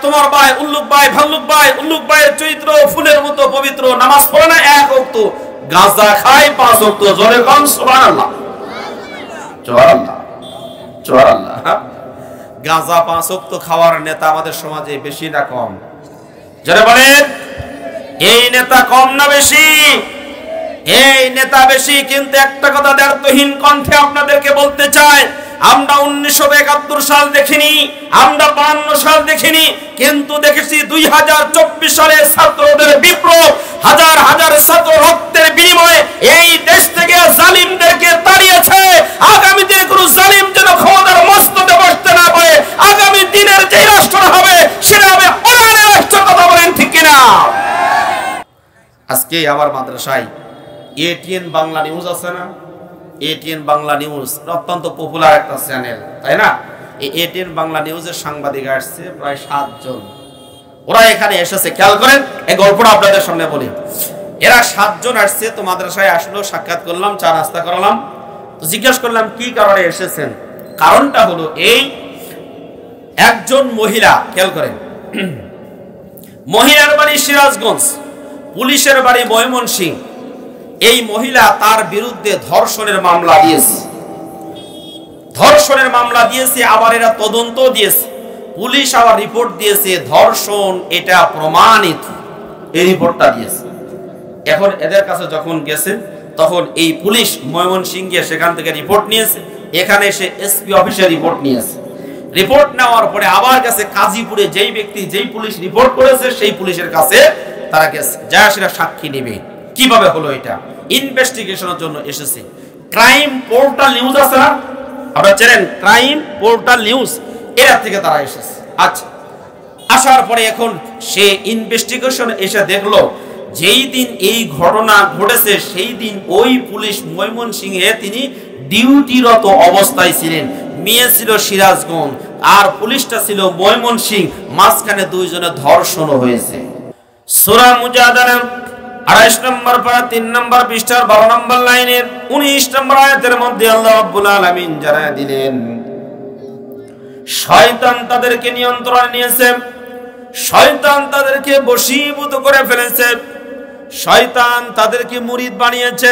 তোমার ভাই, উল্লুক ভাই, ভাল্লুক ভাই, উল্লুক ভাইয়ের চরিত্র ফুলের মতো পবিত্র, নামাজ পড়ে না এক ওয়াক্ত, গাঁজা খায় 5 ওয়াক্ত, জোরে কোন সুবহানাল্লাহ, সুবহানাল্লাহ, সুবহানাল্লাহ। গাঁজা 5 ওয়াক্ত খাওয়ার নেতা আমাদের সমাজে বেশি না কম? যারা বলেন এই নেতা কম না বেশি? এই নেতা বেশি, কিন্তু একটা কথা দ্ব্যর্থহীন কণ্ঠে আপনাদেরকে বলতে চাই, আমরা 1971 সাল দেখিনি, আমরা 52 সাল দেখিনি, কিন্তু দেখেছি 2024 সালে ছাত্রদের বিপ্লব, হাজার হাজার ছাত্র রক্তের বিনিময়ে এই দেশ থেকে জালিমদেরকে তাড়িয়েছে। আগামী দিনে কোনো জালিম যেন ক্ষমতার মস্তকে বসতে না পারে। আগামী দিনের যে রাষ্ট্র হবে সেটা হবে কোরআনের রাষ্ট্র। কথা বলেন ঠিক কিনা? আজকে আমার মাদ্রাসায় এটিএন বাংলা নিউজ আছে না? এটিএন বাংলা নিউজ অত্যন্ত পপুলার একটা চ্যানেল, তাই না? এই এটিএন বাংলা নিউজের সাংবাদিক আসছে প্রায় 7 জন। ওরা এখানে এসেছে, খেয়াল করেন এই গল্পটা আপনাদের সামনে বলি। এরা 7 জন আসছে, তো মাদ্রাসায় আসলো, সাক্ষাৎ করলাম, চা নাস্তা করালাম, তো জিজ্ঞেস করলাম কি কারণে এসেছেন। কারণটা হলো এই, একজন মহিলা, খেয়াল করেন, মহিলার বাড়ি সিরাজগঞ্জ, পুলিশের বাড়ি ময়মনসিংহ। এই মহিলা তার বিরুদ্ধে ধর্ষণের মামলা দিয়েছে, ধর্ষণের মামলা দিয়েছে, আবার এরা তদন্ত দিয়েছে, পুলিশ আবার রিপোর্ট দিয়েছে ধর্ষণ এটা প্রমাণিত, এই রিপোর্টটা দিয়েছে। এখন এদের কাছে যখন গেছে তখন এই পুলিশ ময়মনসিংহ গিয়ে সেখান থেকে রিপোর্ট নিয়েছে, এখানে এসে এসপি অফিসে রিপোর্ট নিয়েছে। রিপোর্ট নেওয়ার পরে আবার গেছে গাজীপুরে, যেই ব্যক্তি যেই পুলিশ রিপোর্ট করেছে সেই পুলিশের কাছে তারা গেছে, যা সেটা সাক্ষী নেবে। কিভাবে হলো এটা? ইনভেস্টিগেশনের জন্য এসেছে। ক্রাইম পোর্টাল নিউজ আছে না, আপনারা চেনেন ক্রাইম পোর্টাল নিউজ, এর থেকে তারা এসেছে। আচ্ছা, আসার পরে এখন সে ইনভেস্টিগেশন এসে দেখলো যেই দিন এই ঘটনা ঘটেছে সেই দিন ওই পুলিশ ময়মনসিংহে তিনি ডিউটিরত অবস্থায় ছিলেন। মেয়ে ছিল সিরাজগঞ্জ আর পুলিশটা ছিল ময়মনসিংহ, মাঝখানে 2 জনের ধর্ষণও হয়েছে। সূরা মুজাদালা 28 নম্বর পারা 3 নম্বর পৃষ্ঠার 12 নম্বর লাইনের 19 নম্বর আয়াতের মধ্যে আল্লাহ রাব্বুল আলামিন জানায় দিলেন, শয়তান তাদেরকে নিয়ন্ত্রণে নিয়েছে, শয়তান তাদেরকে বশীভূত করে ফেলেছে, শয়তান তাদেরকে মুরিদ বানিয়েছে।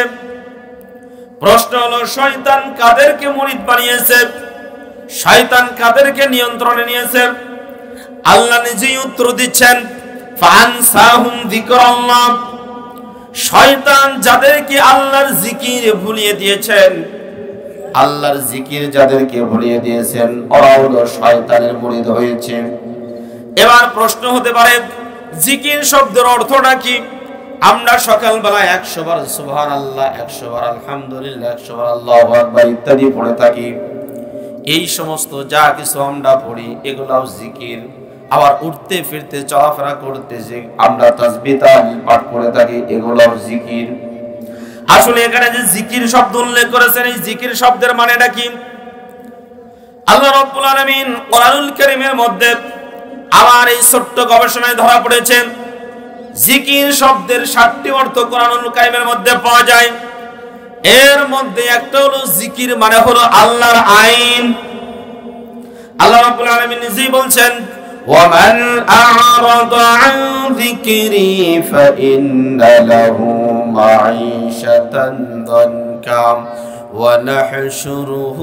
প্রশ্ন হলো শয়তান কাদেরকে মুরিদ বানিয়েছে, শয়তান কাদেরকে নিয়ন্ত্রণে নিয়েছে? আল্লাহ নিজেই উত্তর দিচ্ছেন, ফানসাহুম যিকরাল্লাহ, শয়তান যাদেরকে আল্লাহর জিকির ভুলিয়ে দিয়েছেন, আল্লাহর জিকির যাদেরকে ভুলিয়ে দিয়েছেন ওরা হলো শয়তানের মুরিদ হয়েছে। এবার প্রশ্ন হতে পারে জিকির শব্দের অর্থটা কি? আমরা সকালবেলা 100 বার সুবহানাল্লাহ, 100 বার আলহামদুলিল্লাহ, 100 বার আল্লাহু আকবার ইত্যাদি পড়ে থাকি। এই সমস্ত যা কিছু আমরা পড়ি এগুলাও জিকির। আবার উঠতে ফিরতে চলাফেরা করতে যে আমরা তাসবিহ তাহলিল পাঠ করে থাকি এগুলাও জিকির। আসলে এখানে যে জিকির শব্দ উল্লেখ করেছেন এই জিকির শব্দের মানেটা কি? আল্লাহ রাব্বুল আলামিন কোরআনুল কারীমের মধ্যে আবার এই ছোট্ট গবেষণায় ধরা পড়েছে জিকির শব্দের 7টি অর্থ কোরআনুল কারীমের মধ্যে পাওয়া যায়। এর মধ্যে একটা হলো জিকির মানে হলো আল্লাহর আইন। আল্লাহ রাব্বুল আলামিন নিজেই বলছেন, وَمَنْ أَعْرَضَ عَنْ ذِكْرِي فَإِنَّ لَهُ مَعِيشَةً ضَنكًا وَنَحْشُرُهُ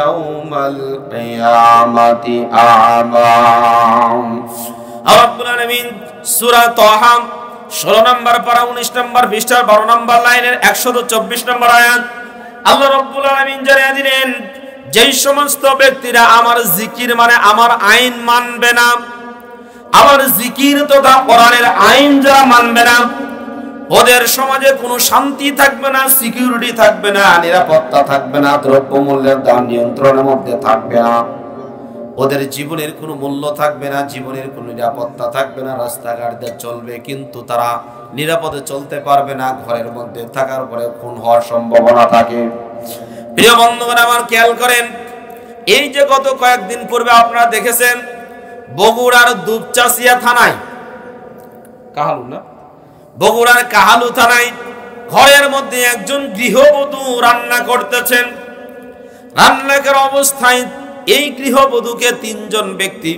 يَوْمَ الْقِيَامَةِ أَعْمَى। রাব্বুল আলামিন সূরা তাহা 16 নম্বর পারা 19 নম্বর পৃষ্ঠার 12 নম্বর লাইনের 124 নম্বর আয়াত আল্লাহ রাব্বুল আলামিন জানিয়ে দিলেন, যেই সমস্ত ব্যক্তিরা আমার জিকির মানে আমার আইন মানবে না, আমার জিকির তথা কোরআনের আইন যারা মানবে না, ওদের সমাজে কোনো শান্তি থাকবে না, সিকিউরিটি থাকবে না, নিরাপত্তা থাকবে না, দ্রব্যমূল্যের দাম নিয়ন্ত্রণের মধ্যে থাকবে না, ওদের জীবনের কোনো মূল্য থাকবে না, জীবনের কোনো নিরাপত্তা থাকবে না। রাস্তাঘাট দিয়ে চলবে কিন্তু তারা নিরাপদে চলতে পারবে না, ঘরের মধ্যে থাকার পরে খুন হওয়ার সম্ভাবনা থাকে। প্রিয় বন্ধুগণ আমার খেয়াল করেন, এই যে গত কয়েকদিন পূর্বে আপনারা দেখেছেন বগুড়ার দুপচাচিয়া থানায়, কাহালু না, বগুড়ার কাহালু থানায় ঘরের মধ্যে একজন গৃহবধূ রান্না করতেছেন। রান্নার অবস্থায় এই গৃহবধূকে 3 জন ব্যক্তি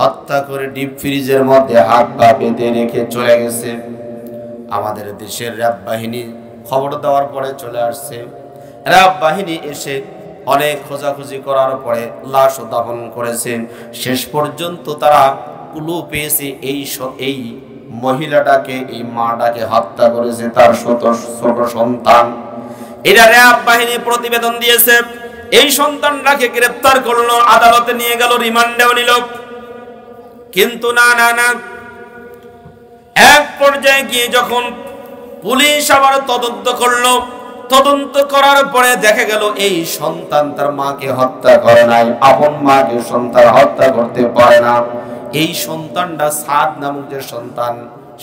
হত্যা করে ডিপ ফ্রিজের মধ্যে হাত পা বেঁধে রেখে চলে গেছে। আমাদের দেশের র্যাব বাহিনী খবর দেওয়ার পরে চলে আসছে। র্যাব বাহিনী এসে অনেক খোঁজাখুঁজি করার পরে লাশ দাফন করেছেন। শেষ পর্যন্ত তারা ক্লু পেয়েছে এই মহিলাটাকে, এই মাটাকে হত্যা করেছে তার ছোট সন্তান। এরা র্যাব বাহিনী প্রতিবেদন দিয়েছে। এই সন্তানটাকে গ্রেফতার করলো, আদালতে নিয়ে গেল, রিমান্ডেও নিল। কিন্তু না, এক পর্যায়ে গিয়ে যখন পুলিশ আবার তদন্ত করলো, তদন্ত করার পরে দেখা গেল এই সন্তান তার মাকে হত্যা করে নাই। আপন মাকে সন্তান হত্যা করতে পারে না। এই সন্তানটা সাদ নামক যে সন্তান,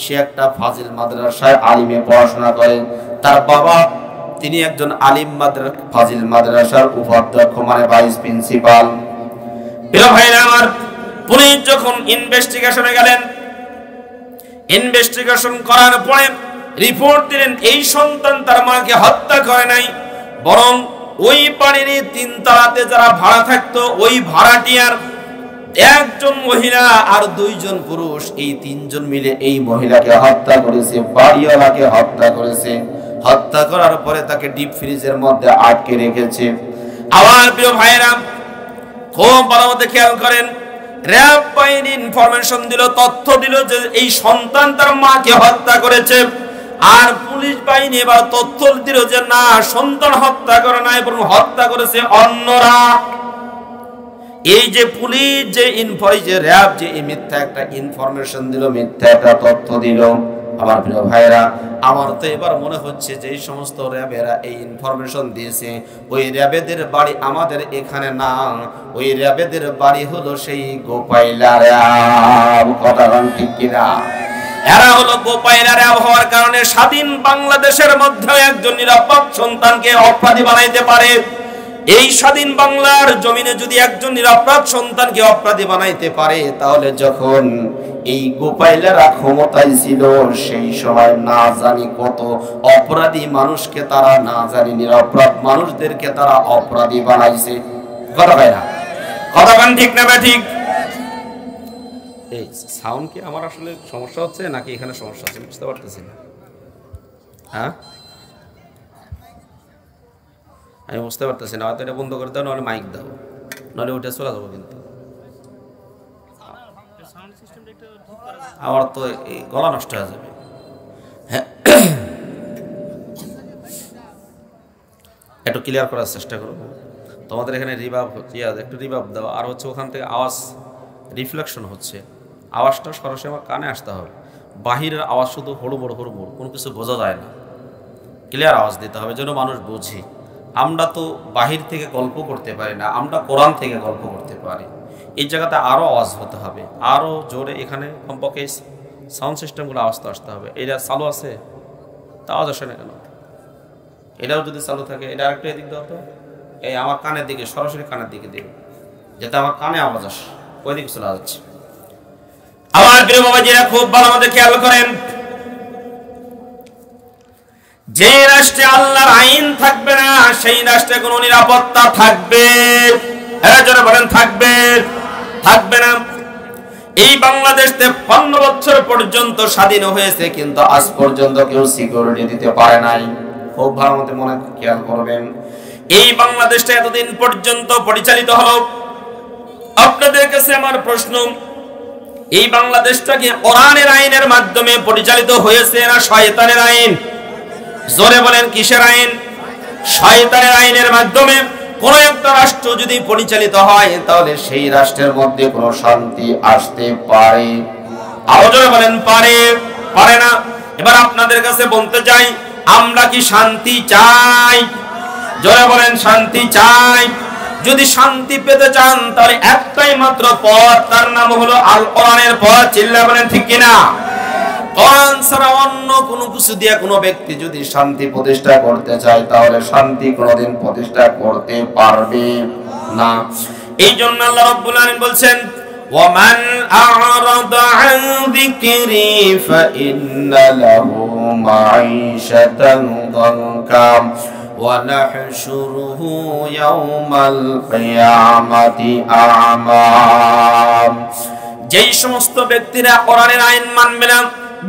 সে একটা ফাজিল মাদ্রাসায় আলিমে পড়াশোনা করে। তার বাবা তিনি একজন আলিম ফাজিল মাদ্রাসার উপাধ্যক্ষ, মানে ভাইস প্রিন্সিপাল। প্রিয় ভাইরা আমার, পুলিশ যখন ইনভেস্টিগেশনে গেলেন, ইনভেস্টিগেশন করার পরে রিপোর্ট দিলেন এই সন্তান তার মাকে হত্যা করে নাই, বরং ওই বাড়ির তিনতলাতে যারা ভাড়া থাকতো ওই ভাড়াটিয়ার একজন মহিলা আর দুইজন পুরুষ, এই তিনজন মিলে এই মহিলাকে হত্যা করেছে, বাড়িওয়ালাকে হত্যা করেছে। হত্যা করার পরে তাকে ডিপ ফ্রিজের মধ্যে আটকে রেখেছে। আমার প্রিয় ভাইরা, খুব ভালো মতো খেয়াল করেন, র্যাব বাহিনী ইনফরমেশন দিল, তথ্য দিল যে এই সন্তান তার মাকে হত্যা করেছে। আর পুলিশ বাহিনী এবার তথ্য দিল যে না, সন্তান হত্যা করে নাই, বরং হত্যা করেছে অন্যরা। এই যে পুলিশ যে র্যাব যে মিথ্যা একটা ইনফরমেশন দিল, মিথ্যা একটা তথ্য দিল। আমার প্রিয় ভাইরা, আমার তো এবার মনে হচ্ছে যে এই সমস্ত র্যাবেরা এই ইনফরমেশন দিয়েছে, ওই র্যাবেদের বাড়ি আমাদের এখানে না, ওই র্যাবেদের বাড়ি হলো সেই গোপাইলা র্যাব। কথা ঠিক কিনা? এরা হলো গোপাইলা র্যাব হওয়ার কারণে স্বাধীন বাংলাদেশের মধ্যে একজন নিরাপদ সন্তানকে অপরাধী বানাইতে পারে। এই স্বাধীন বাংলার জমিনে যদি একজন নিরাপরাধ সন্তানকে অপরাধী বানাইতে পারে, তাহলে যখন এই গোপাইলারা ক্ষমতায় ছিল সেই সময় না জানি কত অপরাধী মানুষকে তারা, না জানি নিরাপরাধ মানুষদেরকে তারা অপরাধী বানাইছে। কথা হয় না? কথা গান ঠিক না? ঠিক। এই সাউন্ড কি আমার আসলে সমস্যা হচ্ছে নাকি এখানে সমস্যা আছে বুঝতে পারতেছি না। হ্যাঁ, আমি বুঝতে পারতেছি না। হয়তো এটা বন্ধ করে দাও, নাহলে মাইক দাও, নাহলে ওইটা চলে যাবো। কিন্তু আমার তো এই গলা নষ্ট হয়ে যাবে। হ্যাঁ, একটু ক্লিয়ার করার চেষ্টা করবো। তোমাদের এখানে রিভাব হচ্ছে, একটু রিভাব দাও। আর হচ্ছে ওখান থেকে আওয়াজ রিফ্লেকশন হচ্ছে, আওয়াজটা সরাসরি আমার কানে আসতে হবে। বাহিরের আওয়াজ শুধু হড়ুবড় কোনো কিছু বোঝা যায় না। ক্লিয়ার আওয়াজ দিতে হবে যেন মানুষ বোঝে। আমরা তো বাহির থেকে গল্প করতে পারি না, আমরা কোরআন থেকে গল্প করতে পারি। এই জায়গাতে আরও আওয়াজ হতে হবে, আরও জোরে। এখানে কমপক্ষে সাউন্ড সিস্টেমগুলো আওয়াজ তো আসতে হবে। এটা চালু আছে, তা আওয়াজ আসে না কেন? এটাও যদি চালু থাকে, এটা আরেকটু এদিক দাও তো, এই আমার কানের দিকে, সরাসরি কানের দিকে দেবে, যাতে আমার কানে আওয়াজ আসে। ওই দিকে চলে যাচ্ছে। আমার প্রিয় বাবাজিরা, খুব ভালো মতো খেয়াল করেন, যে রাষ্ট্রে আল্লাহর আইন থাকবে না সেই রাষ্ট্রে কোনো নিরাপত্তা থাকবে? যারা বলেন থাকবে, থাকবে না। এই বাংলাদেশ 53 বছর পর্যন্ত স্বাধীন হয়েছে, কিন্তু আজ পর্যন্ত কেউ সিকিউরিটি দিতে পারে নাই। খুব ভালো মতো মনে খেয়াল করবেন, এই বাংলাদেশটা এতদিন পর্যন্ত পরিচালিত হলো। আপনাদের কাছে আমার প্রশ্ন, এই বাংলাদেশটা কি কোরআনের আইনের মাধ্যমে পরিচালিত হয়েছে না শয়তানের আইন? জোরে বলেন, কিসের আইন? শয়তানের আইনের মাধ্যমে কোন একটা রাষ্ট্র যদি পরিচালিত হয়, তাহলে সেই রাষ্ট্রের মধ্যে কোনো শান্তি আসতে পারে? আরো জোরে বলেন, পারে? পারে না। এবার আপনাদের কাছে বলতে চাই, আমরা কি শান্তি চাই? জোরে বলেন, শান্তি চাই। যদি শান্তি পেতে চান তাহলে একটাই মাত্র পথ, তার নাম হলো আল কোরআনের পথ। চিল্লা বলেন ঠিক কিনা? কোরআন ছাড়া অন্য কোনো কিছু দিয়ে কোনো ব্যক্তি যদি শান্তি প্রতিষ্ঠা করতে চায়, তাহলে শান্তি কোনোদিন প্রতিষ্ঠা করতে পারবে না। এই জন্য আল্লাহ রাব্বুল আলামিন বলছেন, ওয়ামান আ'রাদা আন যিকরি ফাইন্না লাহু মাঈশাতান দানকা ওয়া নাহশুরুহু ইয়াওমাল কিয়ামাতি আ'মা। যেই সমস্ত ব্যক্তিরা কোরআনের আইন মানবে না,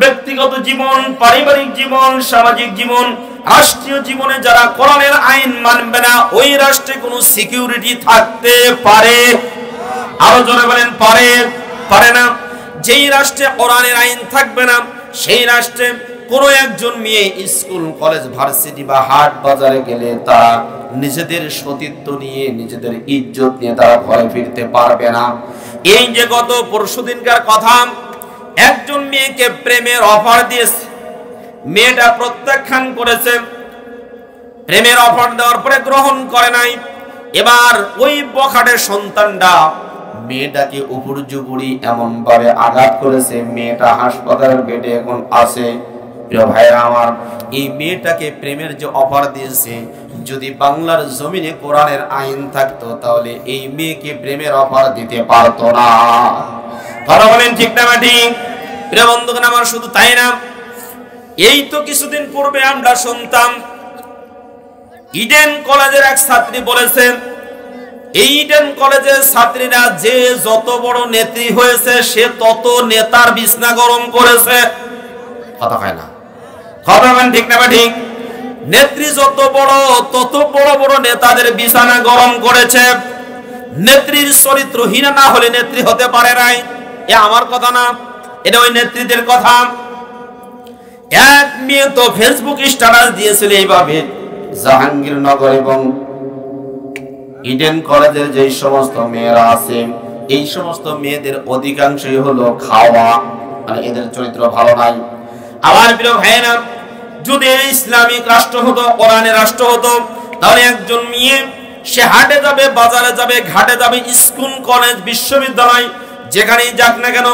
ব্যক্তিগত জীবন, পারিবারিক জীবন, সামাজিক জীবন, রাষ্ট্রীয় জীবনে যারা কোরআনের আইন মানবে না, ওই রাষ্ট্রে কোনো সিকিউরিটি থাকতে পারে? আরো জোরে বলেন, পারে? পারে না। যেই রাষ্ট্রে কোরআনের আইন থাকবে না, সেই রাষ্ট্রে কোনো একজন মেয়ে স্কুল, কলেজ, ভার্সিটি বা হাট বাজারে গেলে তারা নিজেদের সতীত্ব নিয়ে, নিজেদের ইজ্জত নিয়ে তারা ঘরে ফিরতে পারবে না। এই যে গত পরশুদিনকার কথা, একজন মেয়েকে প্রেমের অফার দিয়েছে, মেয়েটা প্রত্যাখ্যান করেছে, প্রেমের অফার দেওয়ার পরে গ্রহণ করে নাই। এবার ওই বখাটের সন্তানটা মেয়েটাকে উপর্যুপুরি এমন ভাবে আঘাত করেছে, মেয়েটা হাসপাতালের বেডে এখন আছে। প্রিয় ভাইরা আমার, এই মেয়েটাকে প্রেমের যে অফার দিয়েছে, যদি বাংলার জমিনে কোরআনের আইন থাকতো তাহলে এই মেয়েকে প্রেমের অফার দিতে পারতো না। কথা বলেন ঠিক না ঠিক? প্রিয় বন্ধুগণ আমার, শুধু তাই না, এই তো কিছুদিন পূর্বে আমরা শুনতাম ইডেন কলেজের এক ছাত্রী বলেছেন, এই ইডেন কলেজের ছাত্রীরা যে যত বড় নেত্রী হয়েছে সে তত নেতার বিছনা গরম করেছে। কথা হয় না? কথা বলেন ঠিক না ঠিক? নেত্রী যত বড় তত বড় বড় নেতাদের বিছানা গরম করেছে। নেত্রীর চরিত্রহীন না হলে নেত্রী হতে পারে নাই। এ আমার কথা না, এটা ওই নেত্রীদের কথা। এক মেয়ে তো ফেসবুক স্ট্যাটাস দিয়েছিল এইভাবে, জাহাঙ্গীরনগর এবং ইডেন কলেজের যে সমস্ত মেয়েরা আছে, এই সমস্ত মেয়েদের অধিকাংশই হলো খাওয়া, মানে এদের চরিত্র ভালো নাই। আমার প্রিয় ভাইয়েরা, যদি ইসলামিক রাষ্ট্র হতো, কোরআনের রাষ্ট্র হতো, তাহলে একজন মেয়ে সে হাটে যাবে, বাজারে যাবে, ঘাটে যাবে, স্কুল, কলেজ, বিশ্ববিদ্যালয়, যেখানেই যাক না কেন,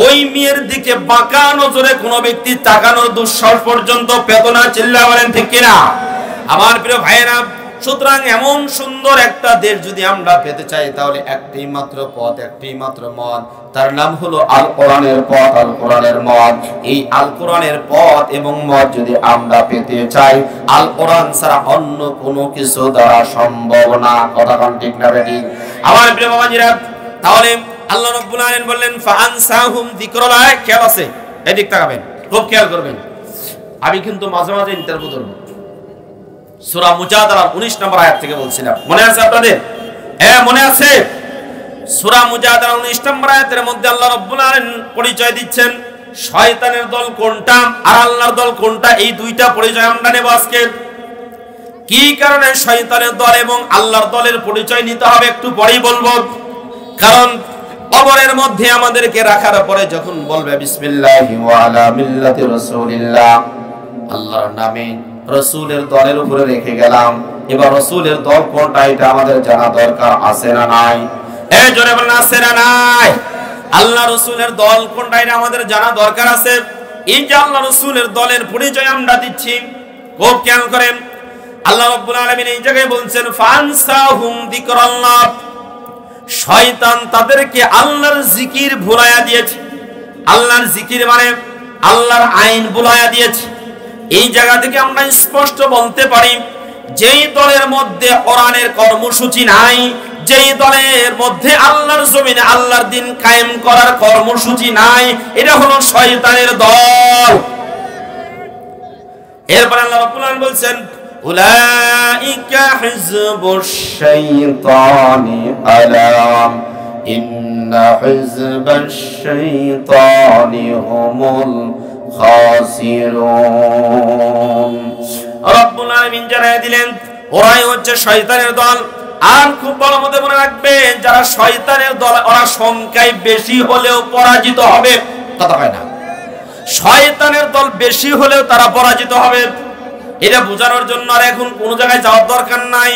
ওই মেয়ের দিকে বাঁকা নজরে কোনো ব্যক্তি তাকানোর দুঃসাহস পর্যন্ত পেত না। চিল্লা বলেন ঠিক কিনা? আমার প্রিয় ভাইয়েরা, সুতরাং এমন সুন্দর একটা দেশ যদি আমরা পেতে চাই, তাহলে একটাই মাত্র পথ, একটাই মাত্র মত, তার নাম হলো আল কোরআনের পথ, আল কোরআনের মত। এই আল কোরআনের পথ এবং মত যদি আমরা পেতে চাই, আল কোরআন ছাড়া অন্য কোনো কিছু দ্বারা সম্ভব না। কথা কোন ঠিক না ঠিক? আমার প্রিয় বাবাজিরা, তাহলে আল্লাহ রাব্বুল আলামিন বললেন ফাআনসাহুম যিকরাল্লাহ। খেয়াল আছে? এদিক তাকাবেন, খুব খেয়াল করবেন। আমি কিন্তু মাঝে মাঝে ইন্টারভিউ করব। সূরা মুজাদালা 19 নম্বর আয়াত থেকে বলছিলাম, মনে আছে আপনাদের? হ্যাঁ, মনে আছে? সূরা মুজাদালা 19 নম্বর আয়াতের মধ্যে আল্লাহ রাব্বুল আলামিন পরিচয় দিচ্ছেন শয়তানের দল কোনটা আর আল্লাহর দল কোনটা। এই দুইটা পরিচয় আমরা নেব আজকে। কি কারণে শয়তানের দল এবং আল্লাহর দলের পরিচয় নিতে হবে একটু পরেই বলবো। কারণ কবরের মধ্যে আমাদেরকে রাখার পরে যখন বলবে বিসমিল্লাহি ওয়া আলা মিল্লাতি রাসূলিল্লাহ, আল্লাহর নামে রাসূলের দলের উপরে রেখে গেলাম, এবার রাসূলের দল কোনটা এটা আমাদের জানা দরকার আছে না নাই? এই জোরে বলেন, আছে না নাই? আল্লাহ রাসূলের দল কোনটা এটা আমাদের জানা দরকার আছে। এই যে আল্লাহ রাসূলের দলের পরিচয় আমরা দিচ্ছি, খুব খেয়াল করেন। আল্লাহ রাব্বুল আলামিন এই জায়গায় বলছেন ফানসাহুম যিকরাল্লাহ, শয়তান তাদেরকে আল্লাহর জিকির ভুলাইয়া দিয়েছে। আল্লাহর জিকির মানে আল্লাহর আইন ভুলাইয়া দিয়েছে। এই জায়গা থেকে আমরা স্পষ্ট বলতে পারি, যেই দলের মধ্যে কোরআনের কর্মসূচি নাই, যেই দলের মধ্যে আল্লাহর জমিনে আল্লাহর দিন কায়েম করার কর্মসূচি নাই, এটা হলো শয়তানের দল। এরপর আল্লাহ রাব্বুল আলামিন বলছেন উলাইকা হিজবুশ শাইতানি আলা ইন্না হিজবাশ শাইতানি হুমুল খাসিরুন। রব্বুল আলামিন জানায় দিলেন ওরাই হচ্ছে শয়তানের দল। আর খুব ভালো মতো মনে রাখবেন, যারা শয়তানের দল ওরা সংখ্যায় বেশি হলেও পরাজিত হবে। কথা হয় না? শয়তানের দল বেশি হলেও তারা পরাজিত হবে। এটা বোঝানোর জন্য আর এখন কোন জায়গায় যাওয়ার দরকার নাই।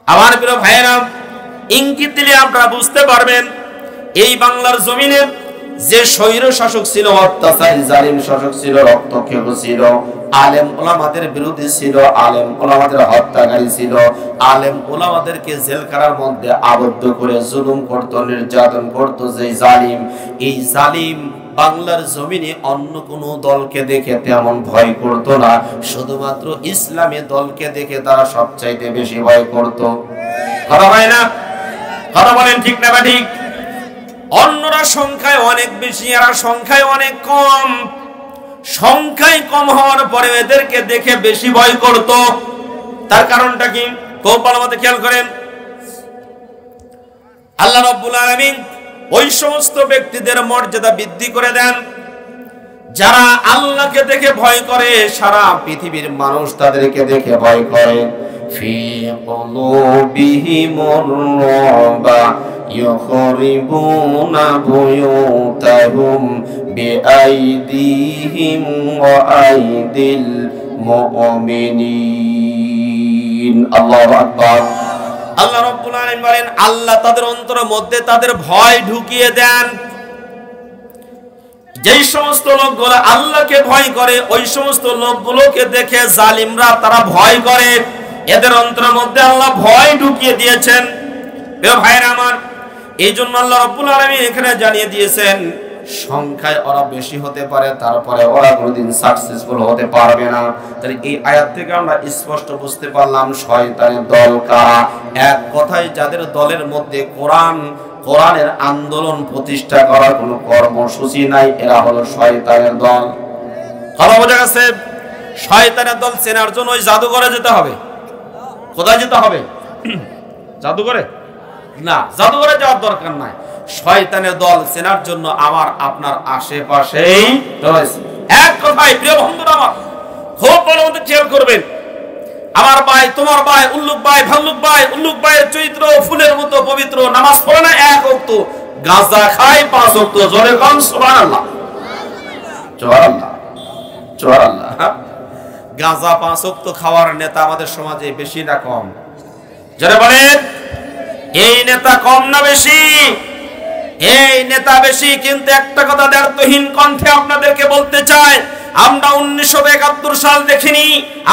আমার প্রিয় ভাইয়েরা, ইঙ্গিত দিলে আপনারা বুঝতে পারবেন এই বাংলার জমিনে যে স্বৈর শাসক ছিল, অত্যাচারী জালিম শাসক ছিল, রক্তক্ষেপ ছিল, আলেম ওলামাদের বিরোধী ছিল, আলেম ওলামাদের হত্যাকারী ছিল, আলেম ওলামাদেরকে জেলখানার মধ্যে আবদ্ধ করে জুলুম করত, নির্যাতন করত যে জালিম, এই জালিম বাংলার জমিনে অন্য কোনো দলকে দেখে তেমন ভয় করত না, শুধুমাত্র ইসলামী দলকে দেখে তারা সবচাইতে বেশি ভয় করত। কথা হয় না? কথা বলেন ঠিক না ঠিক? অন্যরা সংখ্যায় অনেক বেশি, এরা সংখ্যায় অনেক কম। সংখ্যায় কম হওয়ার পরে এদেরকে দেখে বেশি ভয় করত। তার কারণটা কি? খুব ভালো মতো খেয়াল করেন। আল্লাহ রাব্বুল আলামিন ওই সমস্ত ব্যক্তিদের মর্যাদা বৃদ্ধি করে দেন যারা আল্লাহকে দেখে ভয় করে। সারা পৃথিবীর মানুষ তাদেরকে দেখে ভয় করে। ফি কুলুবিহিমুর রাবা ইউখরিবুনা বুয়ুতাহুম বিআইদিহিম ওয়া আইদিল মুমিনিন। আল্লাহু আকবার। আল্লাহ রাব্বুল আলামিন বলেন, আল্লাহ তাদের অন্তরের মধ্যে তাদের ভয় ঢুকিয়ে দেন। যেই সমস্ত লোকগুলো আল্লাহকে ভয় করে, ওই সমস্ত লোকগুলোকে দেখে জালিমরা তারা ভয় করে। এদের অন্তরের মধ্যে আল্লাহ ভয় ঢুকিয়ে দিয়েছেন। প্রিয় ভাইরা আমার, এই জন্য আল্লাহ রাব্বুল আলামিন এখানে জানিয়ে দিয়েছেন সংখ্যায় ওরা বেশি হতে পারে, তারপরে ওরা কোনোদিন সাকসেসফুল হতে পারবে না। তাহলে এই আয়াত থেকে আমরা স্পষ্ট বুঝতে পারলাম শয়তানের দল কারা। এক কথায় যাদের দলের মধ্যে কোরআনের আন্দোলন প্রতিষ্ঠা করার কোনো কর্মসূচি নাই, এরা হলো শয়তানের দল। কথা বোঝা গেছে? শয়তানের দল চেনার জন্য ওই জাদুঘরে যেতে হবে। কোথায় যেতে হবে? জাদুঘরে না, জাদুঘরে যাওয়ার দরকার নাই। শয়তানের দল চেনার জন্য আমার আপনার আশেপাশেই রয়েছে। এক কথায় প্রিয় বন্ধুরা আমার, খুব ভালো মতো খেয়াল করবেন। আমার ভাই, তোমার ভাই, উল্লুক ভাই, ভাল্লুক ভাই, উল্লুক ভাইয়ের চরিত্র ফুলের মতো পবিত্র। নামাজ পড়ে না এক ওয়াক্ত, গাঁজা খায় 5 ওয়াক্ত। জোরে কোন সুবহানাল্লাহ, সুবহানাল্লাহ, সুবহানাল্লাহ। গাঁজা 5 ওয়াক্ত খাওয়ার নেতা আমাদের সমাজে বেশি না কম? যারা বলেন এই নেতা কম না বেশি? এই নেতা বেশি। কিন্তু একটা কথা দ্ব্যর্থহীন কণ্ঠে আপনাদেরকে বলতে চাই, আমরা 1971 সাল দেখিনি,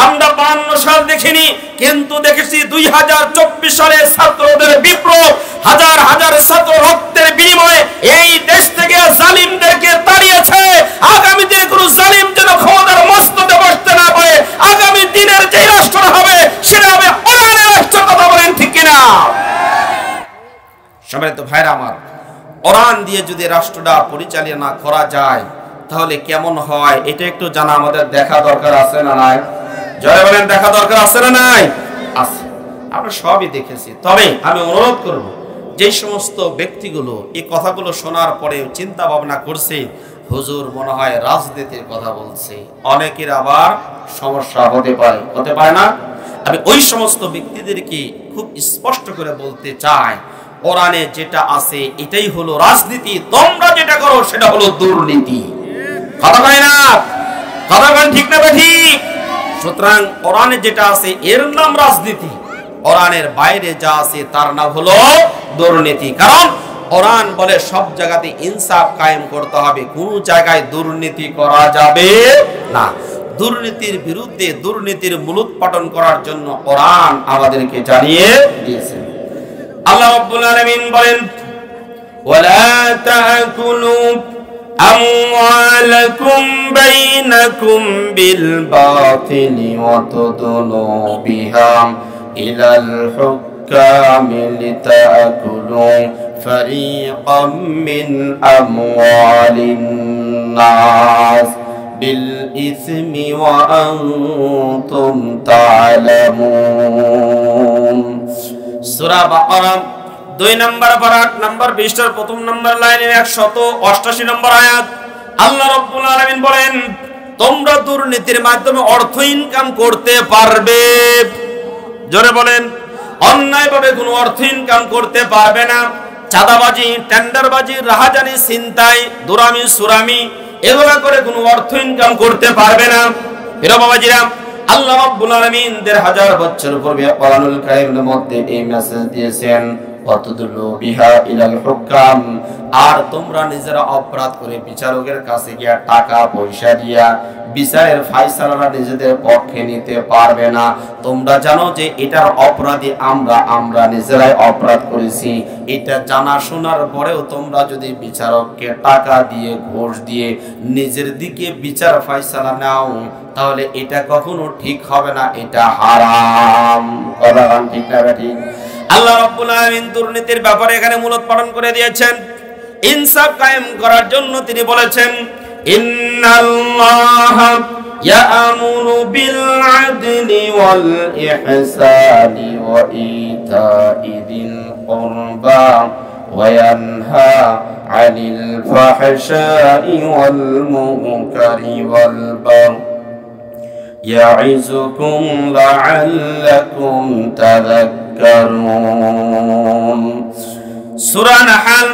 আমরা 52 সাল দেখিনি, কিন্তু দেখেছি 2024 সালে ছাত্রদের বিপ্লব। হাজার হাজার ছাত্র রক্তের বিনিময়ে এই দেশ থেকে জালিমদেরকে তাড়িয়েছে। আগামীতে কোনো জালিম যেন ক্ষমতার মস্তদে বসতে না পারে। আগামী দিনের যে রাষ্ট্র হবে সেটা হবে কোরআনের রাষ্ট্র। কথা বলেন ঠিক কিনা? সম্মানিত ভাইরা আমার, কোরআন দিয়ে যদি রাষ্ট্রটা পরিচালনা করা যায় তাহলে কেমন হয় এটা একটু জানা আমাদের দেখা দরকার আছে না নাই? জয় বলেন, দেখা দরকার আছে না নাই? আছে। আমরা সবই দেখেছি। তবে আমি অনুরোধ করব, যে সমস্ত ব্যক্তিগুলো এই কথাগুলো শোনার পরে চিন্তা ভাবনা করছে হুজুর মনে হয় রাজনীতির কথা বলছে, অনেকের আবার সমস্যা হতে পারে না? আমি ওই সমস্ত ব্যক্তিদেরকে খুব স্পষ্ট করে বলতে চাই, কোরআনে যেটা আছে এটাই হলো রাজনীতি। তোমরা যেটা করো সেটা হলো দুর্নীতি। কথা কয় না? কথা বলেন ঠিক না ঠিক? সুতরাং কোরআনে যেটা আছে এর নাম রাজনীতি, কোরআনের বাইরে যা আছে তার নাম হলো দুর্নীতি। কারণ কোরআন বলে সব জায়গাতে ইনসাফ কায়েম করতে হবে, কোনো জায়গায় দুর্নীতি করা যাবে না। দুর্নীতির বিরুদ্ধে, দুর্নীতির মূলোৎপাটন করার জন্য কোরআন আমাদেরকে জানিয়ে দিয়েছেন। আল্লাহ রাব্বুল আলামিন বলেন, ওয়ালা তাকুলু আমওয়ালাকুম বাইনাকুম বিল বাতিলি ওয়া তুদলু বিহা ইলাল হুকামি লিতাকুলু ফারিকাম মিন আমওয়ালিন নাস বিল ইসমি ওয়া আনতুম তা'লামুন। সূরা বাকারা 2 নম্বর পারা 8 নম্বর 20 এর প্রথম নম্বর লাইনে 188 নম্বর আয়াত। আল্লাহ রাব্বুল আলামিন বলেন, তোমরা দুর্নীতির মাধ্যমে অর্থ ইনকাম করতে পারবে। জোরে বলেন, অন্যায়ভাবে কোনো অর্থ ইনকাম করতে পারবে না। চাঁদাবাজি, টেন্ডারবাজি, রাহাজানি, ছিনতাই, দুরামি, সুরামি এগুলা করে কোনো অর্থ ইনকাম করতে পারবে না। প্রিয় বাবাজিরা, আল্লাহ রাব্বুল আলামিন 1000 বছর পূর্বে কোরআনুল কারীমের মধ্যে এই মেসেজ দিয়েছেন, ওয়াতুদুল্লু বিহা ইলাল হুকাম। আর তোমরা নিজেরা অপরাধ করে বিচারকের কাছে গিয়া টাকা পয়সা দিয়া বিচারের ফায়সালা নিজেদের পক্ষে নিতে পারবে না। তোমরা জানো যে এটার অপরাধী আমরা নিজেরাই অপরাধ করেছি। এটা জানা শোনার পরেও তোমরা যদি বিচারককে টাকা দিয়ে, ঘুষ দিয়ে নিজের দিকে বিচার ফায়সালা নাও, তাহলে এটা কখনো ঠিক হবে না, এটা হারাম। কথা ঠিক না ঠিক? আল্লাহ রাব্বুল আলামিন দুর্নীতির ব্যাপারে এখানে মূলোৎপাটন করে দিয়েছেন। ইনসাফ কায়েম করার জন্য তিনি বলেছেন ইন্নাল্লাহা ইয়া'মুরু বিল আদলি ওয়াল ইহসানি ওয়া ইতা'i যিল কুরবা ওয়া ইয়ানহা আনিল ফাহশাই ওয়াল মুনকারি ওয়াল বাগই ইয়া'ইযুকুম লা'আল্লাকুম তাযাক্কারুন। সূরা নাহল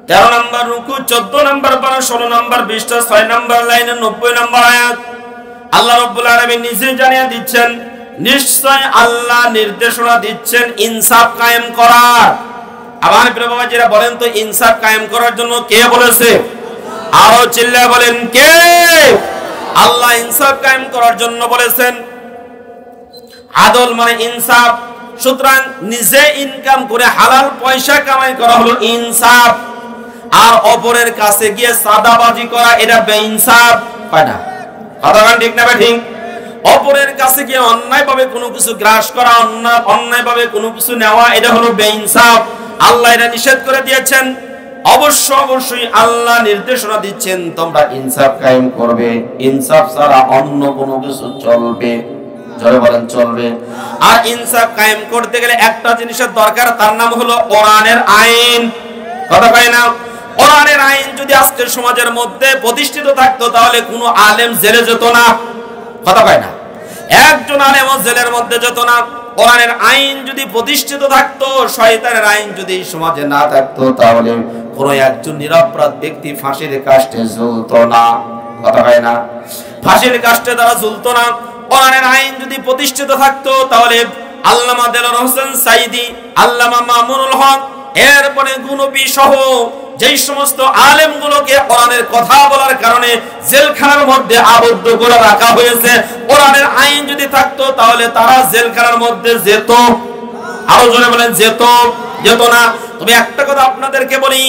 13 নম্বর রুকু, 14 নম্বর পারা, 16 নম্বর পৃষ্ঠা, 6 নম্বর লাইনে 90 নম্বর আয়াত। আল্লাহ রাব্বুল আলামিন নিজে জানিয়ে দিচ্ছেন, নিশ্চয় আল্লাহ নির্দেশনা দিচ্ছেন ইনসাফ কায়েম করার। আমার প্রিয় বাবাজিরা বলেন তো, ইনসাফ কায়েম করার জন্য কে বলেছে? আরো চিল্লায়ে বলেন, কে? আল্লাহ ইনসাফ কায়েম করার জন্য বলেছেন। আদল মানে ইনসাফ। সুতরাং নিজে ইনকাম করে হালাল পয়সা কামাই করা হলো ইনসাফ, আর অপরের কাছে গিয়ে সাদাবাজি করা এটা বেইনসাফ। কয়টা কথা বলেন, ঠিক না ঠিক? অপরের কাছে গিয়ে অন্যায়ভাবে কোনো কিছু গ্রাস করা, অন্যায়ভাবে কোনো কিছু নেওয়া, এটা হলো বেইনসাফ। আল্লাহ এটা নিষেধ করে দিয়েছেন। অবশ্যই আল্লাহ নির্দেশনা দিচ্ছেন তোমরা ইনসাফ কায়েম করবে। ইনসাফ ছাড়া অন্য কোনো কিছু চলবে, জোরে বলেন চলবে। আর ইনসাফ কায়েম করতে গেলে একটা জিনিসের দরকার, তার নাম হলো কোরআনের আইন। কথা কয় না? কোরআনের আইন যদি আজকের সমাজের মধ্যে প্রতিষ্ঠিত থাকতো তাহলে কোনো আলেম জেলে যেত না। কথা কয় না? একজন আলেমও জেলের মধ্যে যেত না। কোরআনের আইন যদি প্রতিষ্ঠিত থাকতো, শয়তানের আইন যদি সমাজে না থাকতো, তাহলে কোন একজন নিরপরাধ ব্যক্তি ফাঁসির কাস্টে ঝুলতো না। কথা কয় না? ফাঁসির কাস্টে তারা ঝুলতো না। কোরআনের আইন যদি প্রতিষ্ঠিত থাকতো তাহলে আল্লামা দেলোয়ার হোসেন সাইদি, আল্লামা মামুনুল হক, এরপরে গুনবি সহ যেই সমস্ত আলেমগুলোকে কোরআনের কথা বলার কারণে জেলখানার মধ্যে আবদ্ধ করে রাখা হয়েছে, কোরআনের আইন যদি থাকতো তাহলে তারা জেলখানার মধ্যে যেত। আরো জোরে বলেন, যেত না। তবে একটা কথা আপনাদেরকে বলি,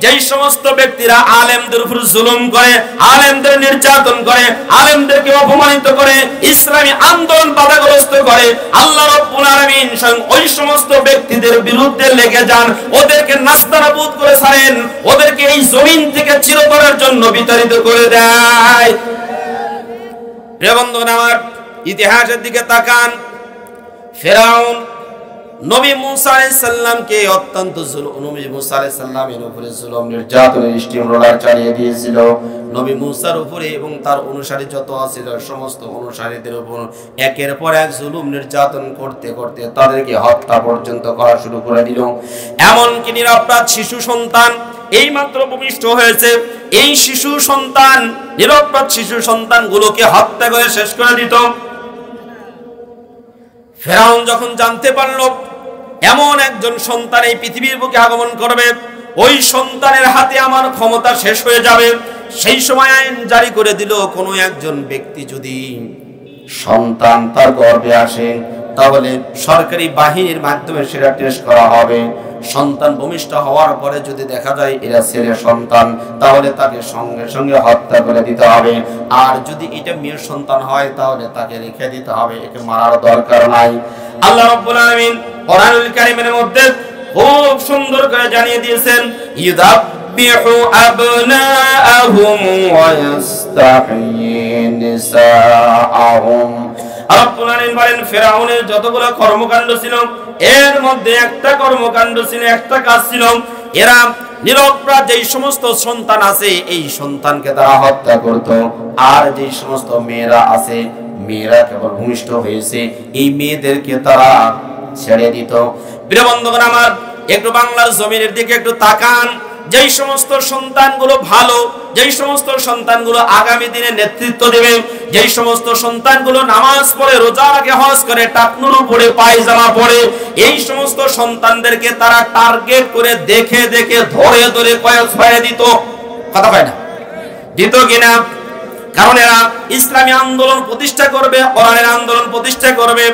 যেই সমস্ত ব্যক্তিরা আলেমদের উপর জুলুম করে, আলেমদের নির্যাতন করে, আলেমদেরকে অপমানিত করে, ইসলামী আন্দোলন বাধাগ্রস্ত করে, আল্লাহ রাব্বুল আলামিন স্বয়ং ওই সমস্ত ব্যক্তিদের বিরুদ্ধে লেগে যান, ওদেরকে নাস্তানাবুদ করে ছাড়েন, ওদেরকে এই জমিন থেকে চিরতরের জন্য বিতাড়িত করে দেয়। প্রিয় বন্ধুগণ আমার, ইতিহাসের দিকে তাকান। ফেরাউন নবী মুসা আলাইহিস সালামকে অত্যন্ত নবী মুসা আলাইহিস সালামের উপরে জুলুম নির্যাতনের স্টিম রোলার চালিয়ে দিয়েছিল। নবী মুসার উপরে এবং তার অনুসারী যত ছিল সমস্ত অনুসারীদের উপর একের পর এক জুলুম নির্যাতন করতে করতে তাদেরকে হত্যা পর্যন্ত করা শুরু করে দিল। এমনকি নিরপরাধ শিশু সন্তান এইমাত্র ভূমিষ্ঠ হয়েছে, এই শিশু সন্তান, নিরপরাধ শিশু সন্তানগুলোকে হত্যা করে শেষ করে দিত। ফেরাউন যখন জানতে পারল এমন একজন সন্তান এই পৃথিবীর বুকে আগমন করবে, ওই সন্তানের হাতে আমার ক্ষমতা শেষ হয়ে যাবে, সেই সময় আইন জারি করে দিল, কোনো একজন ব্যক্তি যদি সন্তান তার গর্ভে আসে তাহলে সরকারি বাহিনীর মাধ্যমে সেটা টেস্ট করা হবে। সন্তান ভূমিষ্ঠ হওয়ার পরে যদি দেখা যায় এরা ছেলে সন্তান, তাহলে তাকে সঙ্গে সঙ্গে হত্যা করে দিতে হবে। আর যদি এটা মেয়ের সন্তান হয় তাহলে তাকে রেখে দিতে হবে, একে মারার দরকার নাই। আল্লাহ রাব্বুল আলামিন কোরআনুল কারীমের মধ্যে খুব সুন্দর করে জানিয়ে দিয়েছেন, ইউযাব্বিহু আবনাআহুম ওয়া ইস্তাহয়ী নিসাআহুম। রাব্বুল আলামিন বলেন, ফেরাউনের যতগুলো কর্মকাণ্ড ছিল এর মধ্যে একটা কর্মকাণ্ড ছিল, একটা কাজ ছিল, এরা নিরপরাধ যেই সমস্ত সন্তান আছে এই সন্তানকে তারা হত্যা করত, আর যেই সমস্ত মেয়েরা আছে, মেয়েরা কেবল ভূমিষ্ঠ হয়েছে, এই মেয়েদেরকে তারা ছেড়ে দিত। প্রিয় বন্ধুগণ আমার, একটু বাংলার জমিনের দিকে একটু তাকান। যেই সমস্ত সন্তানগুলো ভালো, যেই সমস্ত সন্তানগুলো আগামী দিনে নেতৃত্ব দেবে, যেই সমস্ত সন্তানগুলো নামাজ পড়ে, রোজা রাখে, হজ করে, টাকনুর পড়ে, পায়জামা পড়ে, এই সমস্ত সন্তানদেরকে তারা টার্গেট করে দেখে দেখে ধরে ধরে কয়েক ছয় দিত। কথা কয় না? দিত কিনা? কারণ এরা ইসলামী আন্দোলন প্রতিষ্ঠা করবে, কোরআনের আন্দোলন প্রতিষ্ঠা করবে,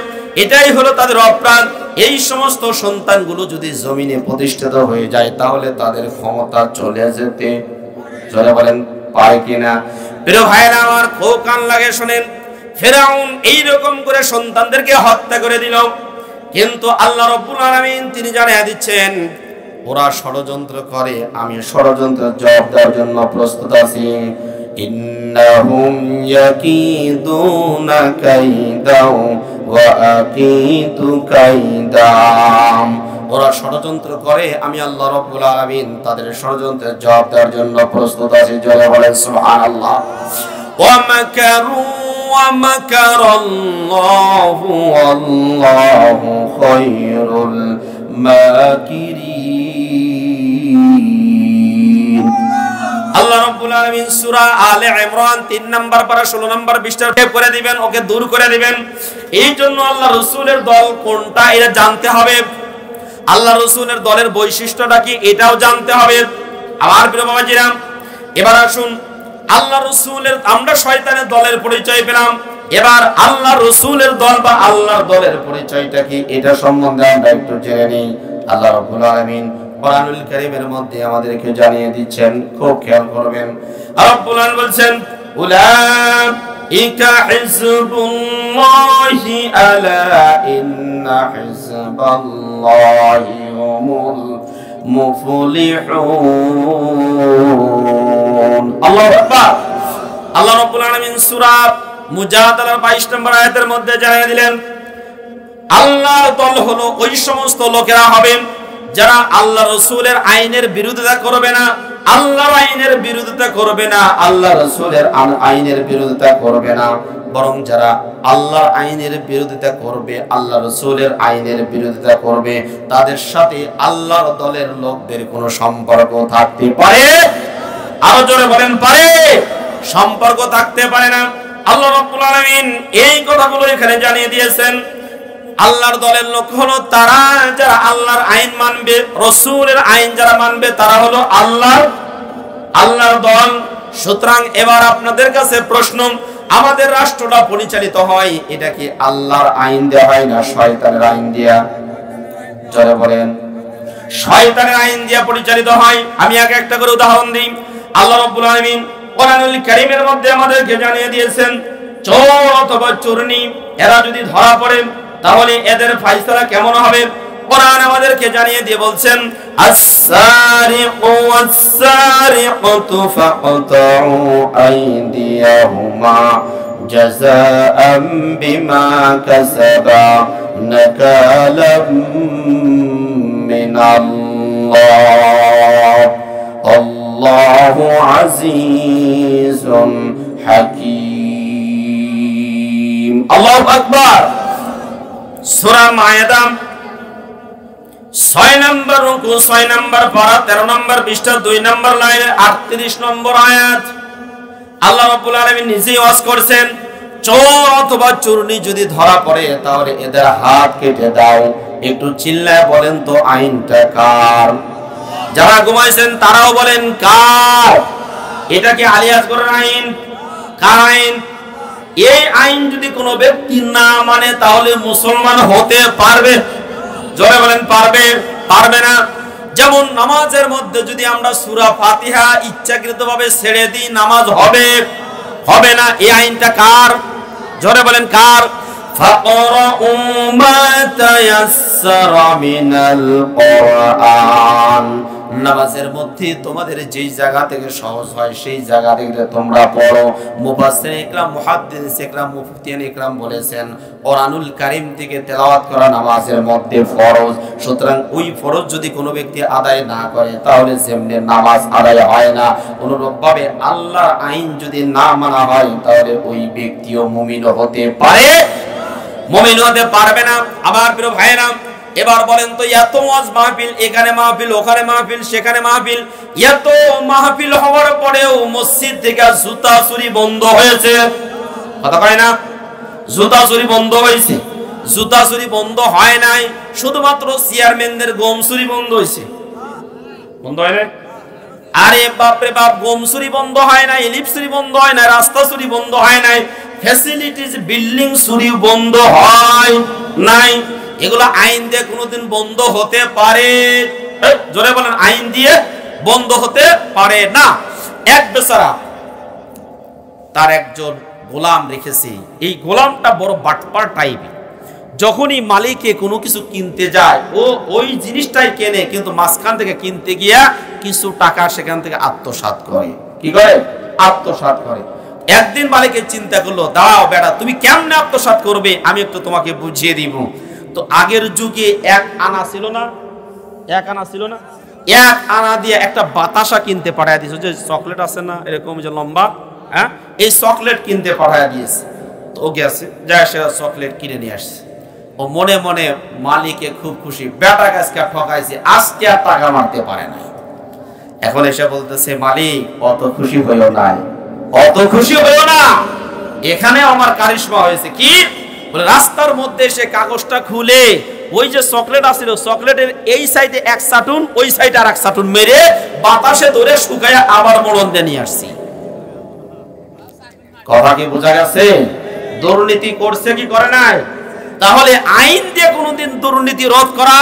এটাই হলো তাদের অপরাধ। এই সমস্ত সন্তানগুলো যদি জমিনে প্রতিষ্ঠিত হয়ে যায় তাহলে তাদের ক্ষমতা চলে যেতে, চলে বলেন পায় কিনা? প্রিয় ভাইরা আমার, খুব কান লাগে শোনেন। ফেরাউন এইরকম করে সন্তানদেরকে হত্যা করে দিল, কিন্তু আল্লাহ রাব্বুল আলামিন তিনি জানিয়ে দিচ্ছেন ওরা ষড়যন্ত্র করে, আমি ষড়যন্ত্রের জবাব দেওয়ার জন্য প্রস্তুত আছি। ইন্নাহুম ইয়াকিদুনা কাইদাও ওয়া আকিদু কাইদাম। ওরা ষড়যন্ত্র করে, আমি আল্লাহ রাব্বুল আলামিন তাদের ষড়যন্ত্রের জবাব দেওয়ার জন্য প্রস্তুত আছি। জোরে বলেন সুবহানাল্লাহ। ওয়া মাকারু ওয়া মাকারাল্লাহু ওয়াল্লাহু খায়রুল মাকিরিন। আল্লাহ রাব্বুল আলামিন সূরা আলে ইমরান 3 নাম্বার পারা 16 নাম্বার পৃষ্ঠা করে দিবেন, ওকে দূর করে দিবেন। এই জন্য আল্লাহ রাসূলের দল কোনটা এটা জানতে হবে, আল্লাহ রাসূলের দলের বৈশিষ্ট্যটা কি এটাও জানতে হবে। আমার প্রিয় বাবাজিরা, এবার আসুন আল্লাহ রাসূলের, আমরা শয়তানের দলের পরিচয় পেলাম, এবার আল্লাহ রাসূলের দল বা আল্লাহর দলের পরিচয়টা কি এটা সম্বন্ধে আমরা একটু জেনে নিই। আল্লাহ রাব্বুল আলামিন কোরআনুল কারীমের মধ্যে আমাদেরকে জানিয়ে দিচ্ছেন, খুব খেয়াল করবেন। রাব্বুল আলামিন বলছেন উলাইকা হিজবুল্লাহি আলা ইন্না হিজবাল্লাহি হুমুল মুফলিহুন। আল্লাহু আকবার। আল্লাহ রাব্বুল আলামিন সূরা মুজাদালার 22 নম্বর আয়াতের মধ্যে জানিয়ে দিলেন আল্লাহর দল হলো ওই সমস্ত লোকেরা হবে যারা আল্লাহ রাসূলের আইনের বিরোধিতা করবে না, আল্লাহর আইনের বিরোধিতা করবে না, আল্লাহ রাসূলের আইনের বিরোধিতা করবে না, বরং যারা আল্লাহর আইনের বিরোধিতা করবে, আল্লাহ রাসূলের আইনের বিরোধিতা করবে, তাদের সাথে আল্লাহর দলের লোকদের কোনো সম্পর্ক থাকতে পারে? আরো জোরে বলেন, পারে? সম্পর্ক থাকতে পারে না। আল্লাহ রাব্বুল আলামিন এই কথাগুলো এখানে জানিয়ে দিয়েছেন। আল্লাহর দলের লোক হলো তারা যারা আল্লাহর আইন মানবে, রাসূলের আইন যারা মানবে, তারা হলো আল্লাহর দল। সুতরাং এবার আপনাদের কাছে প্রশ্ন, আমাদের রাষ্ট্রটা পরিচালিত হয় এটা কি আল্লাহর আইন দেয়া হয় না শয়তানের আইন দিয়া? জোরে বলেন। শয়তানের আইন দিয়া পরিচালিত হয়। আমি আগে একটা করে উদাহরণ দিই। আল্লাহ রাব্বুল আলামিন কোরআনুল কারীমের মধ্যে আমাদেরকে জানিয়ে দিয়েছেন চোর অথবা চোরনি এরা যদি ধরা পড়ে তাহলে এদের ফয়সালা কেমন হবে? কোরআন আমাদেরকে জানিয়ে দিয়ে বলছেন আস-সারিকু ওয়াস-সারিকাতু ফাকতাউ আইদিয়াহুমা জাযাআম বিমা কাসাবা নাকালাম মিনাল্লাহ আল্লাহু আজিজুন হাকীম। আল্লাহু আকবার। সূরা মায়েদা 6 নম্বর রুকু 6 নম্বর পারা 13 নম্বর পৃষ্ঠা 2 নম্বর লাইনে 38 নম্বর আয়াত। আল্লাহ রাব্বুল আলামিন নিজেই ওয়াজ করেছেন চোর অথবা চোরনি যদি ধরা পড়ে তাহলে এদের হাত কেটে দাও। একটু চিল্লায় বলেন তো আইনটা কার? যারা ঘুমাইছেন তারাও বলেন কার? এটা কি আলিয়াস করার আইন? কার আইন? এই আইন যদি কোনো ব্যক্তি না মানে তাহলে মুসলমান হতে পারবে? জোরে বলেন, পারবে? পারবে না। যেমন নামাজের মধ্যে যদি আমরা সূরা ফাতিহা ইচ্ছাকৃতভাবে ছেড়ে দিই নামাজ হবে না। এই আইনটা কার? জোরে বলেন কার? ফাকরাউ মা তায়াসসারা মিনাল কুরআন। নামাজের মধ্যে তোমাদের যেই জায়গা থেকে সহজ হয় সেই জায়গা থেকে তোমরা পড়ো। মুফাসসির ইকরাম, মুহাদ্দিস ইকরাম, মুফতিয়ান ইকরাম বলেছেন কোরআনুল কারীম থেকে তেলাওয়াত করা নামাজের মধ্যে ফরজ। সুতরাং ওই ফরজ যদি কোনো ব্যক্তি আদায় না করে তাহলে যেমনি নামাজ আদায় হয় না, অনুরূপভাবে আল্লাহর আইন যদি না মানা হয় তাহলে ওই ব্যক্তিও মুমিন হতে পারে, মুমিন হতে পারবে না। আমার প্রিয় ভাইরা, এবার বলেন তো এত ওয়াজ মাহফিল, এখানে মাহফিল, ওখানে মাহফিল, সেখানে মাহফিল, এত মাহফিল হওয়ার পরেও মসজিদ থেকে জুতা চুরি বন্ধ হয়েছে? কথা কয় না? জুতা চুরি বন্ধ হয়েছে? জুতা চুরি বন্ধ হয় নাই, শুধুমাত্র চেয়ারম্যানদের গম চুরি বন্ধ হয়েছে। বন্ধ হয় নাই? আরে বাপরে বাপ, গম চুরি বন্ধ হয় নাই, লিপ চুরি বন্ধ হয় নাই, রাস্তা চুরি বন্ধ হয় নাই, ফ্যাসিলিটিজ বিল্ডিং চুরি বন্ধ হয় নাই। এগুলো আইন দিয়ে কোনোদিন বন্ধ হতে পারে? জোরে বলেন, আইন দিয়ে বন্ধ হতে পারে না। এক বেচারা তার একজন গোলাম রেখেছে, এই গোলামটা বড় বাটপার টাইপের, যখনই মালিকে কোনো কিছু কিনতে যায় ও ওই জিনিসটাই কেনে, কিন্তু মাঝখান থেকে কিনতে গিয়া কিছু টাকা সেখান থেকে আত্মসাৎ করে। কি করে? আত্মসাৎ করে। একদিন মালিকের চিন্তা করলো, দাঁড়াও বেটা, তুমি কেমনে আত্মসাৎ করবে আমি একটু তোমাকে বুঝিয়ে দিব। তো আগের যুগে 1 আনা ছিল না, 1 আনা ছিল না, 1 আনা দিয়ে একটা বাতাসা কিনতে পাঠায় দিয়েছে, যে চকলেট আছে না এরকম যে লম্বা, হ্যাঁ, এই চকলেট কিনতে পাঠায় দিয়েছে। তো ও গেছে, যায় সে চকলেট কিনে নিয়ে আসছে। ও মনে মনে মালিকে খুব খুশি, বেটা গাছকে ঠকাইছে, আজকে আর টাকা মারতে পারে না। এখন এসে বলতেছে, মালিক অত খুশি হইও না, অত খুশি হইও না, এখানে আমার কারিশমা হয়েছে। কি বলে? রাস্তার মধ্যে এসে কাগজটা খুলে ওই যে চকলেট আছিল, চকলেটের এই সাইডে 1 চাটুন, ওই সাইডে আর 1 চাটুন মেরে বাতাসে ধরে শুকাইয়া আবার মোড়ন দিয়ে নিয়ে আসছি। কথা কি বোঝা গেছে? দুর্নীতি করছে কি করে নাই? তাহলে আইন দিয়ে কোনোদিন দুর্নীতি রোধ করা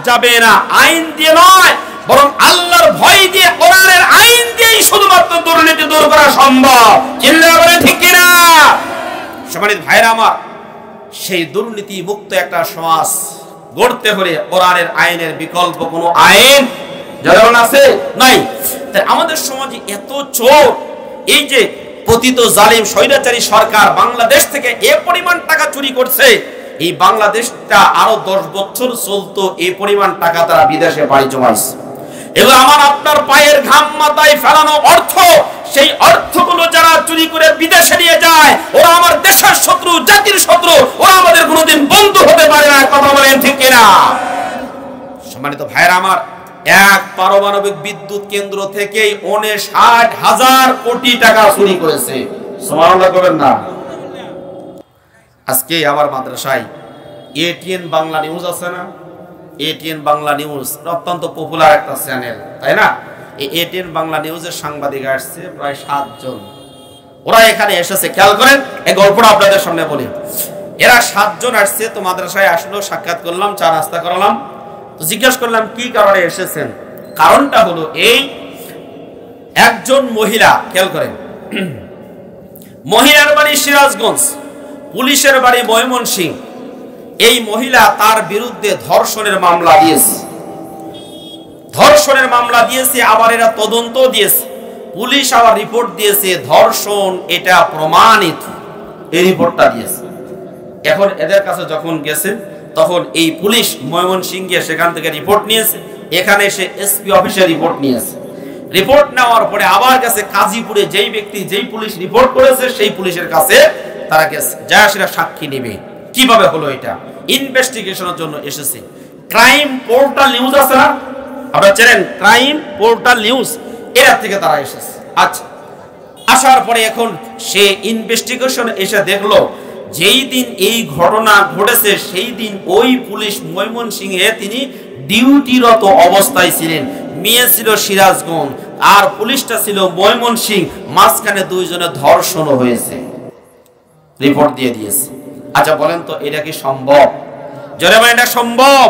যাবে না, আইন দিয়ে নয়, বরং আল্লাহর ভয় দিয়ে, কোরআনের আইন দিয়েই শুধুমাত্র দুর্নীতি দূর করা সম্ভব। চিল্লায়া বলেন ঠিক কিনা? সম্মানিত ভাইরা আমার, সেই দুর্নীতি মুক্ত একটা সমাজ গড়তে হলে কোরআনের আইনের বিকল্প কোনো আইন যেমন আছে নাই। তাই আমাদের সমাজে এত চোর, এই যে পতিত জালিম স্বৈরাচারী সরকার বাংলাদেশ থেকে এ পরিমাণ টাকা চুরি করছে, এই বাংলাদেশটা আরো 10 বছর চলতো, এই পরিমাণ টাকা তারা বিদেশে পাড়ি জমাইছে। এবার আমার আপনার পায়ের ঘাম মাথায় ফেলানো অর্থ, সেই অর্থগুলো যারা চুরি করে বিদেশে নিয়ে যায়, ওরা আমার দেশের শত্রু, জাতির শত্রু, ওরা আমাদের কোনোদিন বন্ধু হতে পারে না। কথা বলেন ঠিক কিনা? সম্মানিত ভাইরা আমার, 1 পারমাণবিক বিদ্যুৎ কেন্দ্র থেকেই 59,000 কোটি টাকা চুরি করেছে। সুবহানাল্লাহ করবেন না? আজকে আমার মাদ্রাসায় এটিএন বাংলা নিউজ আছে না, এটিএন বাংলা নিউজ অত্যন্ত পপুলার একটা চ্যানেল, তাই না? এই এটিএন বাংলা নিউজের সাংবাদিক আসছে প্রায় 7 জন। ওরা এখানে এসেছে, খেয়াল করেন, এই গল্পটা আপনাদের সামনে বলি। এরা 7 জন আসছে, তো মাদ্রাসায় আসলো, সাক্ষাৎ করলাম, চা নাস্তা করালাম। তো জিজ্ঞেস করলাম কি কারণে এসেছেন। কারণটা হলো এই, একজন মহিলা, খেয়াল করেন, মহিলার বাড়ি সিরাজগঞ্জ, পুলিশের বাড়ি ময়মনসিংহ। এই মহিলা তার বিরুদ্ধে ধর্ষণের মামলা দিয়েছে, ধর্ষণের মামলা দিয়েছে, আবার এরা তদন্ত দিয়েছে, পুলিশ আবার রিপোর্ট দিয়েছে ধর্ষণ এটা প্রমাণিত, এই রিপোর্টটা দিয়েছে। এখন এদের কাছে যখন গেছে, তখন এই পুলিশ ময়মনসিংহে সেখান থেকে রিপোর্ট নিয়েছে, এখানে এসে এসপি অফিসে রিপোর্ট নিয়েছে। রিপোর্ট নেওয়ার পরে আবার গেছে গাজীপুরে, যেই ব্যক্তি, যেই পুলিশ রিপোর্ট করেছে সেই পুলিশের কাছে তারা গেছে, যা সেটা সাক্ষী নেবে। কিভাবে হলো এটা? ইনভেস্টিগেশনের জন্য এসেছে। ক্রাইম পোর্টাল নিউজ আছে না, আপনারা চেনেন ক্রাইম পোর্টাল নিউজ, এর থেকে তারা এসেছে। আচ্ছা, আসার পরে এখন সে ইনভেস্টিগেশন এসে দেখলো যেই দিন এই ঘটনা ঘটেছে সেই দিন ওই পুলিশ ময়মনসিংহে তিনি ডিউটিরত অবস্থায় ছিলেন। মেয়ে ছিল সিরাজগঞ্জ আর পুলিশটা ছিল ময়মনসিংহ, মাঝখানে 2 জনের ধর্ষণও হয়েছে, রিপোর্ট দিয়ে দিয়েছে। আচ্ছা বলেন তো এটা কি সম্ভব? জোরে বলেন এটা সম্ভব?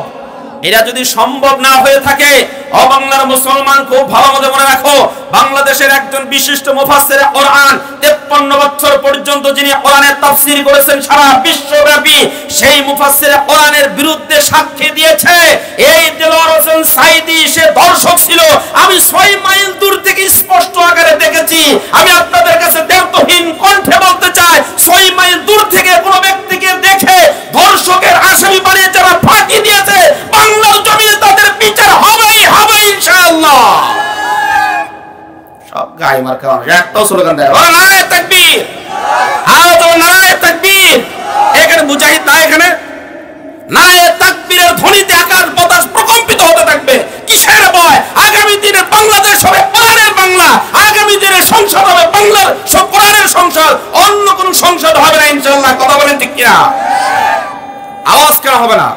এটা যদি সম্ভব না হয়ে থাকে, ও বাংলার মুসলমান খুব ভালো মতো মনে রাখো, বাংলাদেশের একজন বিশিষ্ট মুফাসসিরে কোরআন 53 বছর পর্যন্ত যিনি কোরআনের তাফসীর করেছেন সারা বিশ্বব্যাপী, সেই মুফাসসিরে কোরআনের বিরুদ্ধে সাক্ষী দিয়েছে এই দেলোয়ার হোসেন সাইদি, সে দর্শক ছিল। আমি 6 মাইল দূর থেকে স্পষ্ট আকারে দেখেছি। আমি আপনাদের কাছে দ্ব্যর্থহীন কণ্ঠে বলতে চাই, 6 মাইল দূর থেকে কোনো ব্যক্তিকে দেখে ধর্ষকের আসামি বানিয়ে যারা ফাঁকি দিয়েছে, বাংলার জমিনে তাদের বিচার হবেই হবে ইনশাআল্লাহ। সব গায়ে মার খাওয়া, একটাও স্লোগান দেয় ওরা নারায়ে তাকবীর, আওয়াজ দাও নারায়ে তাকবীর। এখানে মুজাহিদ না, এখানে নারায়ে তাকবীরের ধ্বনিতে আকাশ বাতাস প্রকম্পিত হতে থাকবে। কিসের ভয়? আগামী দিনে বাংলাদেশ হবে কোরআনের বাংলা, আগামী দিনে সংসদ হবে বাংলার সব কোরআনের সংসদ, অন্য কোন সংসদ হবে না ইনশাআল্লাহ। কথা বলেন ঠিক কিনা? আওয়াজ কেন হবে না?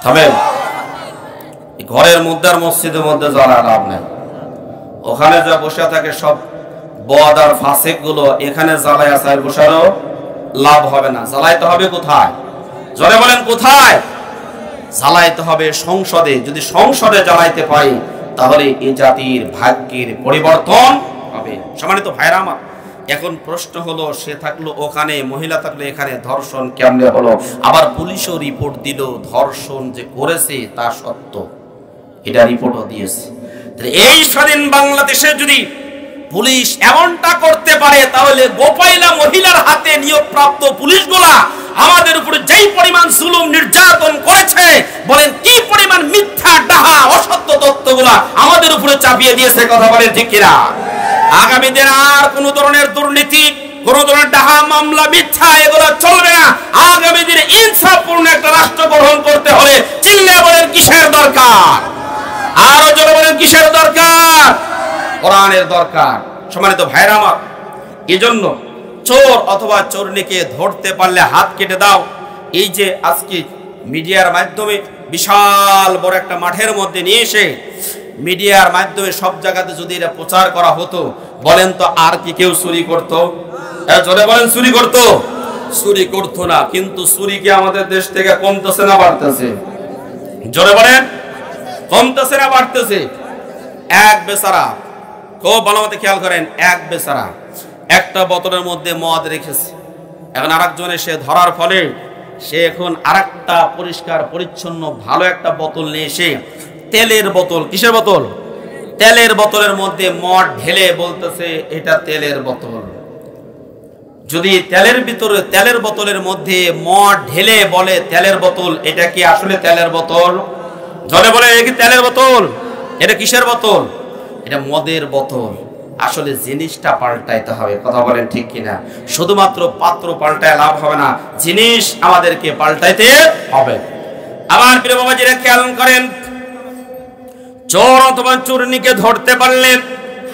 তবে ঘরের মধ্যে আর মসজিদের মধ্যে যারা লাভ নেই, ওখানে যা বসে থাকে সব বদার ফাসেক গুলো, এখানে জ্বালায় আসায় বসারও লাভ হবে না। জ্বালাইতে হবে কোথায়? জোরে বলেন কোথায়? জ্বালাইতে হবে সংসদে। যদি সংসদে জ্বালাইতে পারি তাহলে এই জাতির ভাগ্যের পরিবর্তন হবে। সম্মানিত ভাইরা আমার, এখন প্রশ্ন হলো, সে থাকলো ওখানে, মহিলা থাকলো এখানে, ধর্ষণ কেমনে হলো? আবার পুলিশও রিপোর্ট দিল ধর্ষণ যে করেছে তা সত্য, এটা রিপোর্টও দিয়েছে। এই স্বাধীন বাংলাদেশে যদি পুলিশ এমনটা করতে পারে, তাহলে গোপাইলা মহিলার হাতে নিয়োগপ্রাপ্ত পুলিশগুলা আমাদের উপরে যেই পরিমাণ জুলুম নির্যাতন করেছে, বলেন কি পরিমাণ মিথ্যা ডাহা অসত্য তথ্যগুলা আমাদের উপরে চাপিয়ে দিয়েছে, কথা বলেন ঠিক কিনা? আগামী দিনে আর কোন ধরনের দুর্নীতি, কোন ধরনের ডাহা মামলা, মিথ্যা এগুলো চলবে না। আগামী দিনে ইনসাফপূর্ণ একটা রাষ্ট্র গ্রহণ করতে হলে চিল্লে বলেন কিসের দরকার? আরো জোরে বলেন কিসের দরকার? কোরআনের দরকার। সম্মানিত ভাইরা আমার, এজন্য চোর অথবা চোরনিকে ধরতে পারলে হাত কেটে দাও। এই যে আজকে মিডিয়ার মাধ্যমে বিশাল বড় একটা মাঠের মধ্যে নিয়ে এসে মিডিয়ার মাধ্যমে সব জায়গাতে যদি এটা প্রচার করা হতো, বলেন তো আর কি কেউ চুরি করতো? জোরে বলেন চুরি করতো? চুরি করতো না। কিন্তু চুরি কি আমাদের দেশ থেকে কমতেছে না বাড়তেছে? জোরে বলেন কমতেছে না বাড়তেছে? এক বেচারা, খুব ভালো মতো খেয়াল করেন, এক বেচারা একটা বোতলের মধ্যে মদ রেখেছে। এখন আরেকজনে সে ধরার ফলে সে এখন আরেকটা পরিষ্কার পরিচ্ছন্ন ভালো একটা বোতল নিয়ে এসে তেলের বোতল, কিসের বোতল? তেলের বোতলের মধ্যে মদ ঢেলে বলতেছে এটা তেলের বোতল। যদি তেলের ভিতরে, তেলের বোতলের মধ্যে মদ ঢেলে বলে তেলের বোতল, এটা কি আসলে তেলের বোতল? জলে বলে এটা কি তেলের বোতল? এটা কিসের বোতল? এটা মদের বোতল। আসলে জিনিসটা পাল্টাইতে হবে, কথা বলেন ঠিক কিনা? শুধুমাত্র পাত্র পাল্টায় লাভ হবে না, জিনিস আমাদেরকে পাল্টাইতে হবে। আমার প্রিয় বাবাজিরা খেয়াল করেন, চোর অথবা চোরনিকে ধরতে পারলে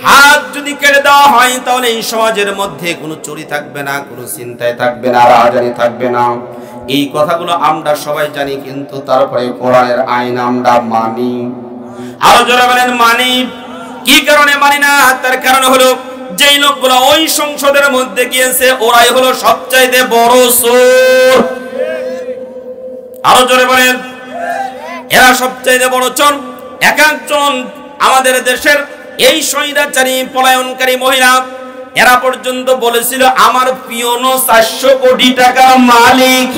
হাত যদি কেটে দেওয়া হয়, তাহলে এই সমাজের মধ্যে কোনো চুরি থাকবে না, কোনো চিন্তায় থাকবে না, রাহাজানি থাকবে না। এই কথাগুলো আমরা সবাই জানি, কিন্তু তারপরে কোরআনের আইন আমরা মানি। আরো যারা বলেন মানি। কি কারণে মানি না? তার কারণ হলো যেই লোকগুলো ওই সংসদের মধ্যে গিয়েছে ওরাই হলো সবচাইতে বড় চোর। আরো জোরে বলেন, এরা সবচাইতে বড় চোর। এক একজন আমাদের দেশের এই স্বৈরাচারী পলায়নকারী মহিলা, এরা পর্যন্ত বলেছিল আমার পিয়নও 400 কোটি টাকার মালিক।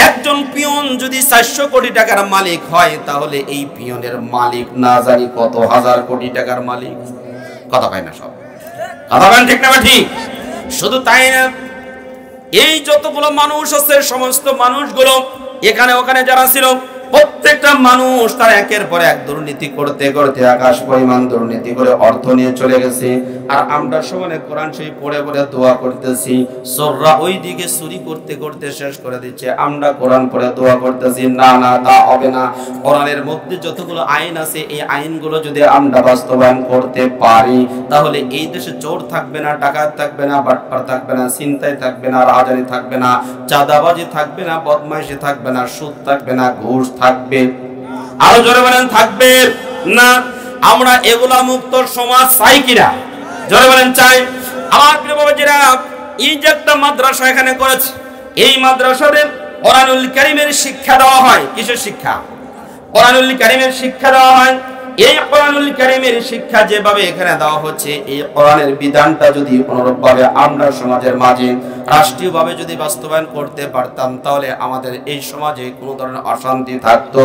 একজন পিয়ন যদি 400 কোটি টাকার মালিক হয়, তাহলে এই পিয়নের মালিক না জানি কত হাজার কোটি টাকার মালিক। কথা কয় না সব? কথা বলেন ঠিক না ঠিক? শুধু তাই না, এই যতগুলো মানুষ আছে সমস্ত মানুষগুলো এখানে ওখানে যারা ছিল, প্রত্যেকটা মানুষ তার একের পর এক দুর্নীতি করতে করতে আকাশ পরিমাণ দুর্নীতি করে অর্থ নিয়ে চলে গেছে। আর আমরা সমানে কোরআন শরীফ পড়ে পড়ে দোয়া করতেছি, চোররা ওই দিকে চুরি করতে করতে শেষ করে দিচ্ছে, আমরা কোরআন পড়ে দোয়া করতেছি না না তা হবে না। কোরআনের মধ্যে যতগুলো আইন আছে এই আইনগুলো যদি আমরা বাস্তবায়ন করতে পারি, তাহলে এই দেশে চোর থাকবে না, ডাকাত থাকবে না, বাটপার থাকবে না, ছিনতাই থাকবে না, রাহাজানি থাকবে না, চাঁদাবাজি থাকবে না, বদমাইশি থাকবে না, সুদ থাকবে না, ঘুষ থাকবে। আরো জোরে বলেন থাকবে না। আমরা এগুলা মুক্ত সমাজ চাই কিনা? জোরে বলেন চাই। আমার প্রিয় বাবাজিরা, এই যে একটা মাদ্রাসা এখানে করেছে, এই মাদ্রাসাতে কোরআনুল কারীমের শিক্ষা দেওয়া হয়। কিসের শিক্ষা? কোরআনুল কারীমের শিক্ষা দেওয়া হয়। এই কোরআনুল কারীমের শিক্ষা যেভাবে এখানে দেওয়া হচ্ছে, এই কোরআনের বিধানটা যদি অনুরূপভাবে আমরা সমাজের মাঝে রাষ্ট্রীয়ভাবে যদি বাস্তবায়ন করতে পারতাম, তাহলে আমাদের এই সমাজে কোনো ধরনের অশান্তি থাকতো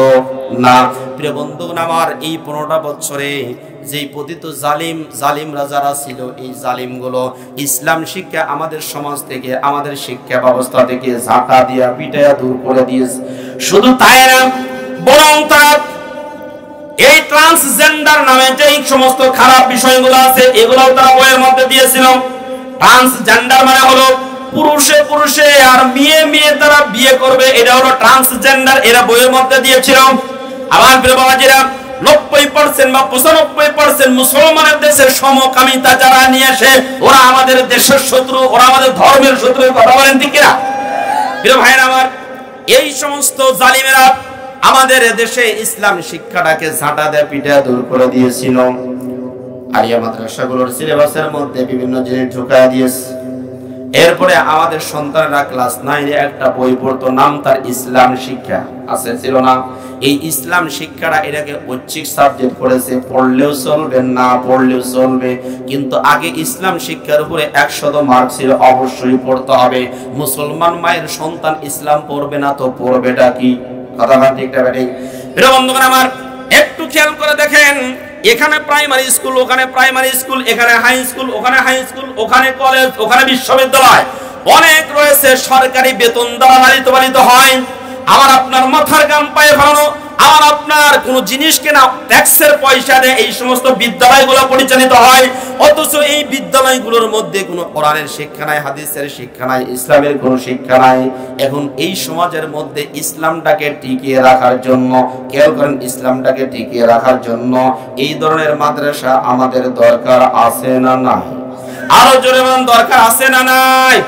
না। প্রিয় বন্ধুগণ আমার, এই 15টা বছরে যেই পতিত জালিমরা যারা ছিল, এই জালিমগুলো ইসলাম শিক্ষা আমাদের সমাজ থেকে, আমাদের শিক্ষা ব্যবস্থা থেকে ঝাঁটা দিয়া পিটাইয়া দূর করে দিয়েছে। শুধু তাই না, বরং তারা এই ট্রান্সজেন্ডার নামে যে সমস্ত খারাপ বিষয়গুলো আছে এগুলোও তারা বইয়ের মধ্যে দিয়েছিল। ট্রান্সজেন্ডার মানে হলো পুরুষে পুরুষে আর মেয়ে মেয়ে তারা বিয়ে করবে, এটা হলো ট্রান্সজেন্ডার, এরা বইয়ের মধ্যে দিয়েছিল। আমার প্রিয় বাবাজিরা, 90% বা 95% মুসলমানের দেশের সমকামিতা যারা নিয়ে আসে, ওরা আমাদের দেশের শত্রু, ওরা আমাদের ধর্মের শত্রু। কথা বলেন ঠিক কিনা? প্রিয় ভাইরা আমার, এই সমস্ত জালিমেরা আমাদের দেশে ইসলাম শিক্ষাটাকে ঝাঁটা দিয়ে পিটা দূর করে এরপরে আমাদের সন্তানরা ক্লাস 9 একটা বই পড়তো, নাম তার ইসলাম শিক্ষা, আছে ছিল না? এই ইসলাম শিক্ষাটা এটাকে ঐচ্ছিক সাবজেক্ট করেছে, পড়লেও চলবে না পড়লেও চলবে, কিন্তু আগে ইসলাম শিক্ষার উপরে 100 মার্ক ছিল, অবশ্যই পড়তে হবে। মুসলমান মায়ের সন্তান ইসলাম পড়বে না তো পড়বেটা কি? কথা না ঠিক না বেঠিক? প্রিয় বন্ধুগণ আমার, একটু খেয়াল করে দেখেন, এখানে প্রাইমারি স্কুল, ওখানে প্রাইমারি স্কুল, এখানে হাই স্কুল, ওখানে হাই স্কুল, ওখানে কলেজ, ওখানে বিশ্ববিদ্যালয় অনেক রয়েছে। সরকারি বেতন দ্বারা লালিত হয়। আমার আপনার মাথার গাম পায়ে ফেলানো, আর আপনার কোন জিনিস কেনা ট্যাক্সের পয়সা দিয়ে এই সমস্ত বিদ্যালয়গুলো পরিচালিত হয়। অথচ এই বিদ্যালয়গুলোর মধ্যে কোনো কোরআনের শিক্ষা নাই, হাদিসের শিক্ষা নাই, ইসলামের কোনো শিক্ষা নাই। এখন এই সমাজের মধ্যে ইসলামটাকে টিকিয়ে রাখার জন্য, কেউ করেন ইসলামটাকে টিকিয়ে রাখার জন্য এই ধরনের মাদ্রাসা আমাদের দরকার আছে না নাই? আরো জোরে বলেন, দরকার আছে না নাই?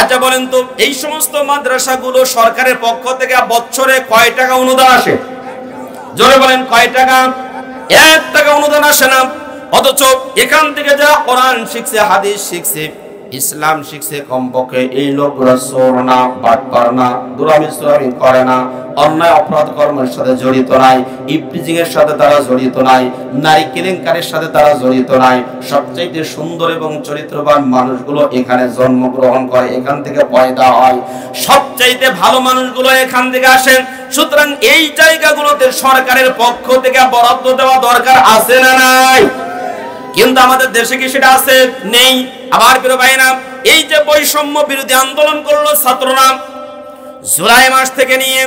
আচ্ছা বলেন তো, এই সমস্ত মাদ্রাসাগুলো সরকারের পক্ষ থেকে বছরে কয় টাকা অনুদান আসে? জোরে বলেন, কয় টাকা? 1 টাকা অনুদান আসে না। অথচ এখান থেকে যারা কোরআন শিখছে, হাদিস শিখছে, ইসলাম শিখছে, কমপক্ষে এই লোকগুলো চোর না, বাটপার না, দুরামি করে না, অন্যায় অপরাধ কর্মের সাথে জড়িত নাই, ইফটিজিং এর সাথে তারা জড়িত নাই, নারী কেলেঙ্কারির সাথে তারা জড়িত নাই। সবচেয়ে সুন্দর এবং চরিত্রবান মানুষগুলো এখানে জন্মগ্রহণ করে, এখান থেকে পয়দা হয়। সবচেয়ে ভালো মানুষগুলো এখান থেকে আসেন। সুতরাং এই জায়গাগুলোতে সরকারের পক্ষ থেকে বরাদ্দ দেওয়া দরকার আছে না নাই? কিন্তু আমাদের দেশে কি সেটা আছে? নেই। আবার প্রিয় ভাইরা, এই যে বৈষম্য বিরোধী আন্দোলন করলো ছাত্ররা, জুলাই মাস থেকে নিয়ে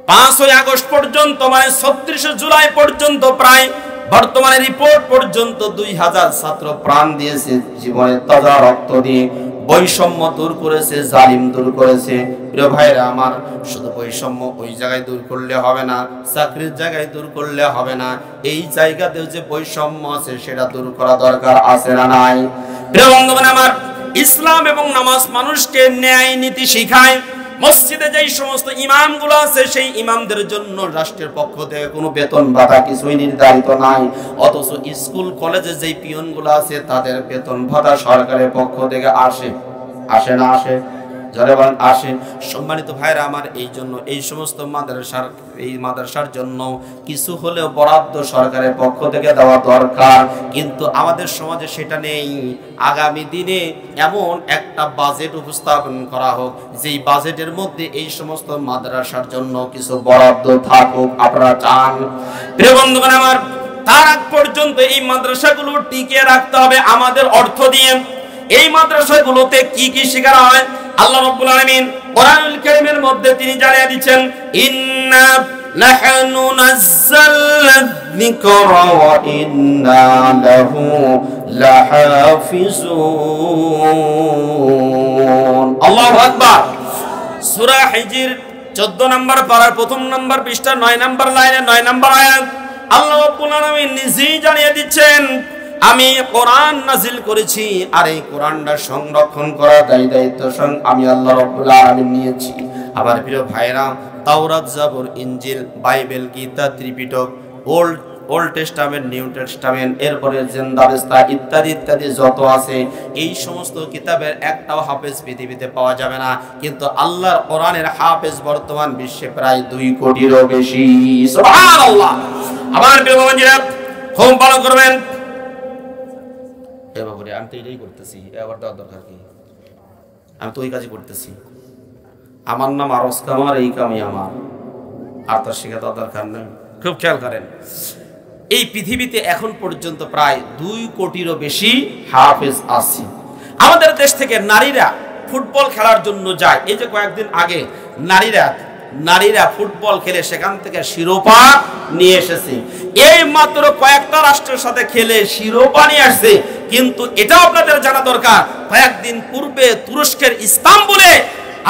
5 আগস্ট পর্যন্ত, মানে 36 জুলাই পর্যন্ত, প্রায় বর্তমানে রিপোর্ট পর্যন্ত 2000 ছাত্র প্রাণ দিয়েছে, জীবনের তাজা রক্ত দিয়ে বৈষম্য দূর করেছে, জালিম দূর করেছে। প্রিয় ভাইরা আমার, শুধু বৈষম্য ওই জায়গায় দূর করলে হবে না, চাকরির জায়গায় দূর করলে হবে না, এই জায়গাতেও যে বৈষম্য আছে সেটা দূর করা দরকার আছে না নাই? প্রিয় বন্ধুগণ আমার, ইসলাম এবং নামাজ মানুষকে ন্যায় নীতি শিখায়। মসজিদে যেই সমস্ত ইমামগুলো আছে, সেই ইমামদের জন্য রাষ্ট্রের পক্ষ থেকে কোনো বেতন ভাতা কিছুই নির্ধারিত নাই। অথচ স্কুল কলেজে যেই পিয়নগুলো আছে, তাদের বেতন ভাতা সরকারের পক্ষ থেকে আসে না আসে? যারা বলেন আসে। সম্মানিত ভাইরা আমার, এই জন্য এই সমস্ত মাদ্রাসার জন্য কিছু হলেও বরাদ্দ সরকারের পক্ষ থেকে দেওয়া দরকার, কিন্তু আমাদের সমাজে সেটা নেই। আগামী দিনে এমন একটা বাজেট উপস্থাপন করা হোক, যেই বাজেটের মধ্যে এই সমস্ত মাদ্রাসার জন্য কিছু বরাদ্দ থাকুক। আপনারা চান? প্রিয় বন্ধুগণ আমার, তার আগ পর্যন্ত এই মাদ্রাসাগুলো টিকিয়ে রাখতে হবে আমাদের অর্থ দিয়ে। এই মাদ্রাসাগুলোতে কি কি শেখানো হয়? আল্লাহ রাব্বুল আলামিন কোরআনুল কারীমের মধ্যে তিনি জানিয়ে দিচ্ছেন, ইন্না লাহনু নাযালনা যিকরা ওয়া ইন্না লাহু লাহাফিজুন। আল্লাহু আকবার। সূরা হিজর 14 নম্বর পারার 1 নম্বর পৃষ্ঠা 9 নম্বর লাইনে 9 নম্বর আয়াত আল্লাহ রাব্বুল আলামিন নিজেই জানিয়ে দিচ্ছেন, আমি কোরআন নাজিল করেছি, আর এই কোরআনটা সংরক্ষণ করার দায়িত্ব আমি আল্লাহ রাব্বুল আলামিন নিয়েছি। আবার প্রিয় ভাইরা, তাওরাত, জাবুর, ইনজিল, Bible, Gita, Tripitaka, Old Testament, New Testament, এরপরে জিন্দাবেস্তা ইত্যাদি ইত্যাদি যত আছে, এই সমস্ত কিতাবের একটাও হাফেজ পৃথিবীতে পাওয়া যাবে না। কিন্তু আল্লাহর কোরআনের হাফেজ বর্তমান বিশ্বে প্রায় 2 কোটিরও বেশি। সুবহানাল্লাহ। আবার প্রিয় বাবাজিরা, খুব ভালো করবেন। আমি তো এটাই করতেছি, আবার দেওয়ার দরকার কি? আমি তো ওই কাজই করতেছি। আমার নাম আরজ কামার, এই কামই আমার, আর তার শিখে দেওয়ার দরকার নেই। খুব খেয়াল করেন, এই পৃথিবীতে এখন পর্যন্ত প্রায় 2 কোটিরও বেশি হাফেজ আছে। আমাদের দেশ থেকে নারীরা ফুটবল খেলার জন্য যায়। এই যে কয়েকদিন আগে নারীরা ফুটবল খেলে সেখান থেকে শিরোপা নিয়ে এসেছে। এই মাত্র কয়েকটা রাষ্ট্রের সাথে খেলে শিরোপা নিয়ে আসছে। কিন্তু এটাও আপনাদের জানা দরকার, কয়েকদিন পূর্বে তুরস্কের ইস্তাম্বুলে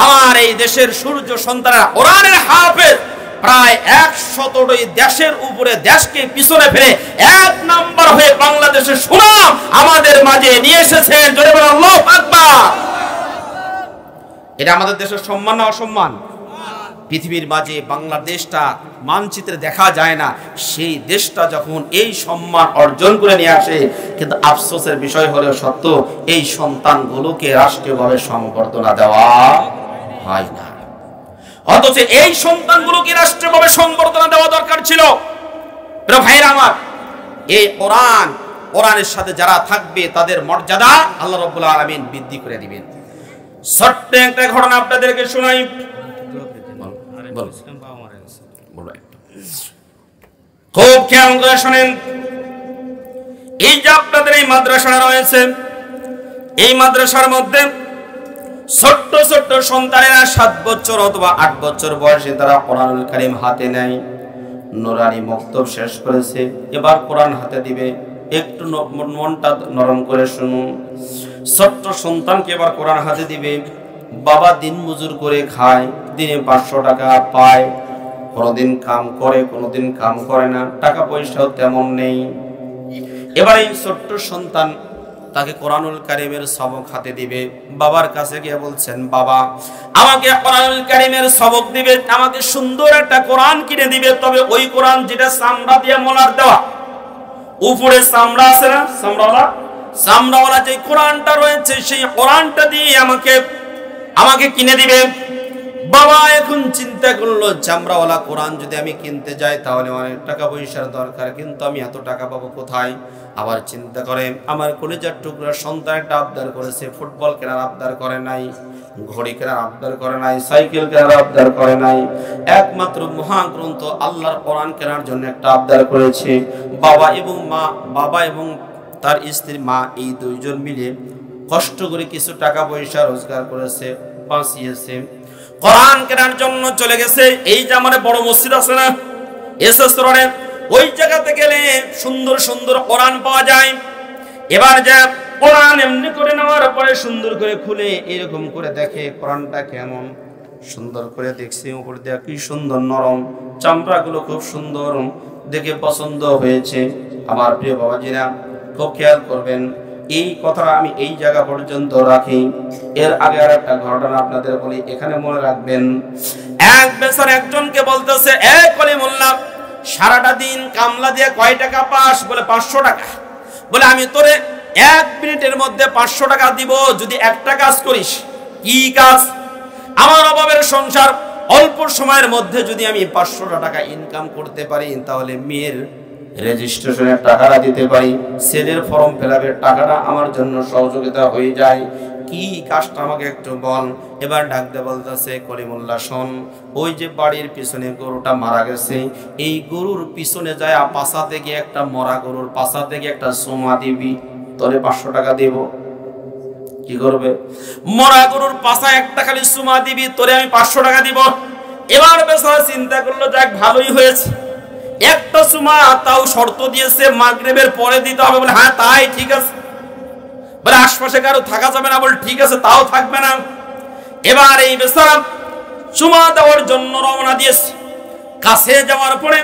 আমার এই দেশের সূর্য সন্তানেরা কোরআনের হাফেজ প্রায় 100টি দেশের উপরে দেশকে পিছনে ফেলে 1 নাম্বার হয়ে বাংলাদেশের সুনাম আমাদের মাঝে নিয়ে এসেছেন। জোরে বলেন আল্লাহু আকবার। এটা আমাদের দেশের সম্মান না অসম্মান? পৃথিবীর মাঝে বাংলাদেশটা মানচিত্রে দেখা যায় না, সেই দেশটা যখন এই সম্মান অর্জন করে নিয়ে আসে, কিন্তু আফসোসের বিষয় হলেও সত্য, এই সন্তানগুলোকে রাষ্ট্রীয়ভাবে সংবর্ধনা দেওয়া হয় না। অথচ এই সন্তানগুলোকে রাষ্ট্রীয়ভাবে সংবর্ধনা দেওয়া দরকার ছিল। প্রিয় ভাইরা আমার, এই কোরআনের সাথে যারা থাকবে তাদের মর্যাদা আল্লাহ রাব্বুল আলামিন বৃদ্ধি করে দিবেন। ছোট্ট একটা ঘটনা আপনাদেরকে শোনাই। খুব খেয়াল করে শোনেন। এই যে আপনাদের এই মাদ্রাসা রয়েছে, এই মাদ্রাসার মধ্যে ছোট্ট ছোট্ট সন্তানেরা 7 বছর অথবা 8 বছর বয়সে তারা কোরআনুল কারীম হাতে নেয়। নুরানি মক্তব শেষ করেছে, এবার কোরআন হাতে দিবে। একটু মনটা নরম করে শুনুন। ছোট্ট সন্তানকে এবার কোরআন হাতে দিবে। বাবা দিন মজুর করে খায়, দিনে 500 টাকা পায়। কোনোদিন কাম করে, কোনোদিন কাম করে না, টাকা পয়সাও তেমন নেই। এবার এই ছোট্ট সন্তান তাকে কোরআনুল কারীমের সবক হাতে দিবে। বাবার কাছে গিয়ে বলছেন, বাবা আমাকে কোরআনুল কারীমের সবক দিবে, আমাকে সুন্দর একটা কোরআন কিনে দিবে, তবে ওই কোরআন যেটা চামড়া দিয়ে মোলার দেওয়া, উপরে চামড়া আছে না, চামড়াওয়ালা যে কোরআনটা রয়েছে, সেই কোরআনটা দিয়ে আমাকে কিনে দিবে। বাবা এখন চিন্তা করলো, চামড়াওয়ালা কোরআন যদি আমি কিনতে যাই তাহলে অনেক টাকা পয়সার দরকার, কিন্তু আমি এত টাকা পাবো কোথায়? আবার চিন্তা করে, আমার কলিজার টুকরা সন্তান একটা আবদার করেছে, ফুটবল কেনার আবদার করে নাই, ঘড়ি কেনার আবদার করে নাই, সাইকেল কেনার আবদার করে নাই, একমাত্র মহাগ্রন্থ আল্লাহর কোরআন কেনার জন্য একটা আবদার করেছে। বাবা এবং তার স্ত্রী মা, এই দুইজন মিলে কষ্ট করে কিছু টাকা পয়সা রোজগার করেছে, বাঁচিয়েছে, কোরআন কেনার জন্য চলে গেছে। এই যে আমার বড় মসজিদ আছে না, এসএস রোডে, ওই জায়গাতে গেলে সুন্দর সুন্দর কোরআন পাওয়া যায়। এবার যা কোরআন এমনি করে নেওয়ার পরে সুন্দর করে খুলে এরকম করে দেখে কোরআনটা কেমন, সুন্দর করে দেখছে, উপর দিয়ে কি সুন্দর নরম, চামড়াগুলো খুব সুন্দর, দেখে পছন্দ হয়েছে। আমার প্রিয় বাবাজিরা খুব খেয়াল করবেন, এই কথাটা আমি এই জায়গা পর্যন্ত রাখি। এর আগে আর একটা ঘটনা আপনাদের বলি, এখানে মনে রাখবেন। এক বেচার একজনকে বলতেছে, এ কলিমুল্লাহ, সারাটা দিন কামলা দিয়ে কয় টাকা পাস? বলে 500 টাকা। বলে আমি তোরে 1 মিনিটের মধ্যে 500 টাকা দিব যদি একটা কাজ করিস। কি কাজ? আমার অভাবের সংসার, অল্প সময়ের মধ্যে যদি আমি 500 টাকা ইনকাম করতে পারি তাহলে মেয়ের রেজিস্ট্রেশনের টাকাটা দিতে পারি, ছেলের ফর্ম ফিলআপের টাকাটা আমার জন্য সহযোগিতা হয়ে যায়। কি কাজটা আমাকে একটু বল। এবার ডাকতে বলতেছে, কলিমুল্লাহ শোন, ওই যে বাড়ির পিছনে গরুটা মারা গেছে, এই গরুর পিছনে যায় পাশা থেকে একটা মরা গরুর পাশা থেকে একটা সোমা দিবি, তোরে 500 টাকা দেব। কি করবে? মরা গরুর পাশা একটা খালি সোমা দিবি, তোরে আমি 500 টাকা দিব। এবার বেচারা চিন্তা করলো, যাক ভালোই হয়েছে, একটা সুমা তাও শর্ত দিয়েছে মাগরিবের পরে দিতে হবে। বলে হ্যাঁ তাই ঠিক আছে। বলে আশপাশে কারো থাকা যাবে না? বলে ঠিক আছে, তাও থাকবে না। এবার এই বেচারা সুমা দেওয়ার জন্য রওনা দিয়েছে। কাছে যাওয়ার পরে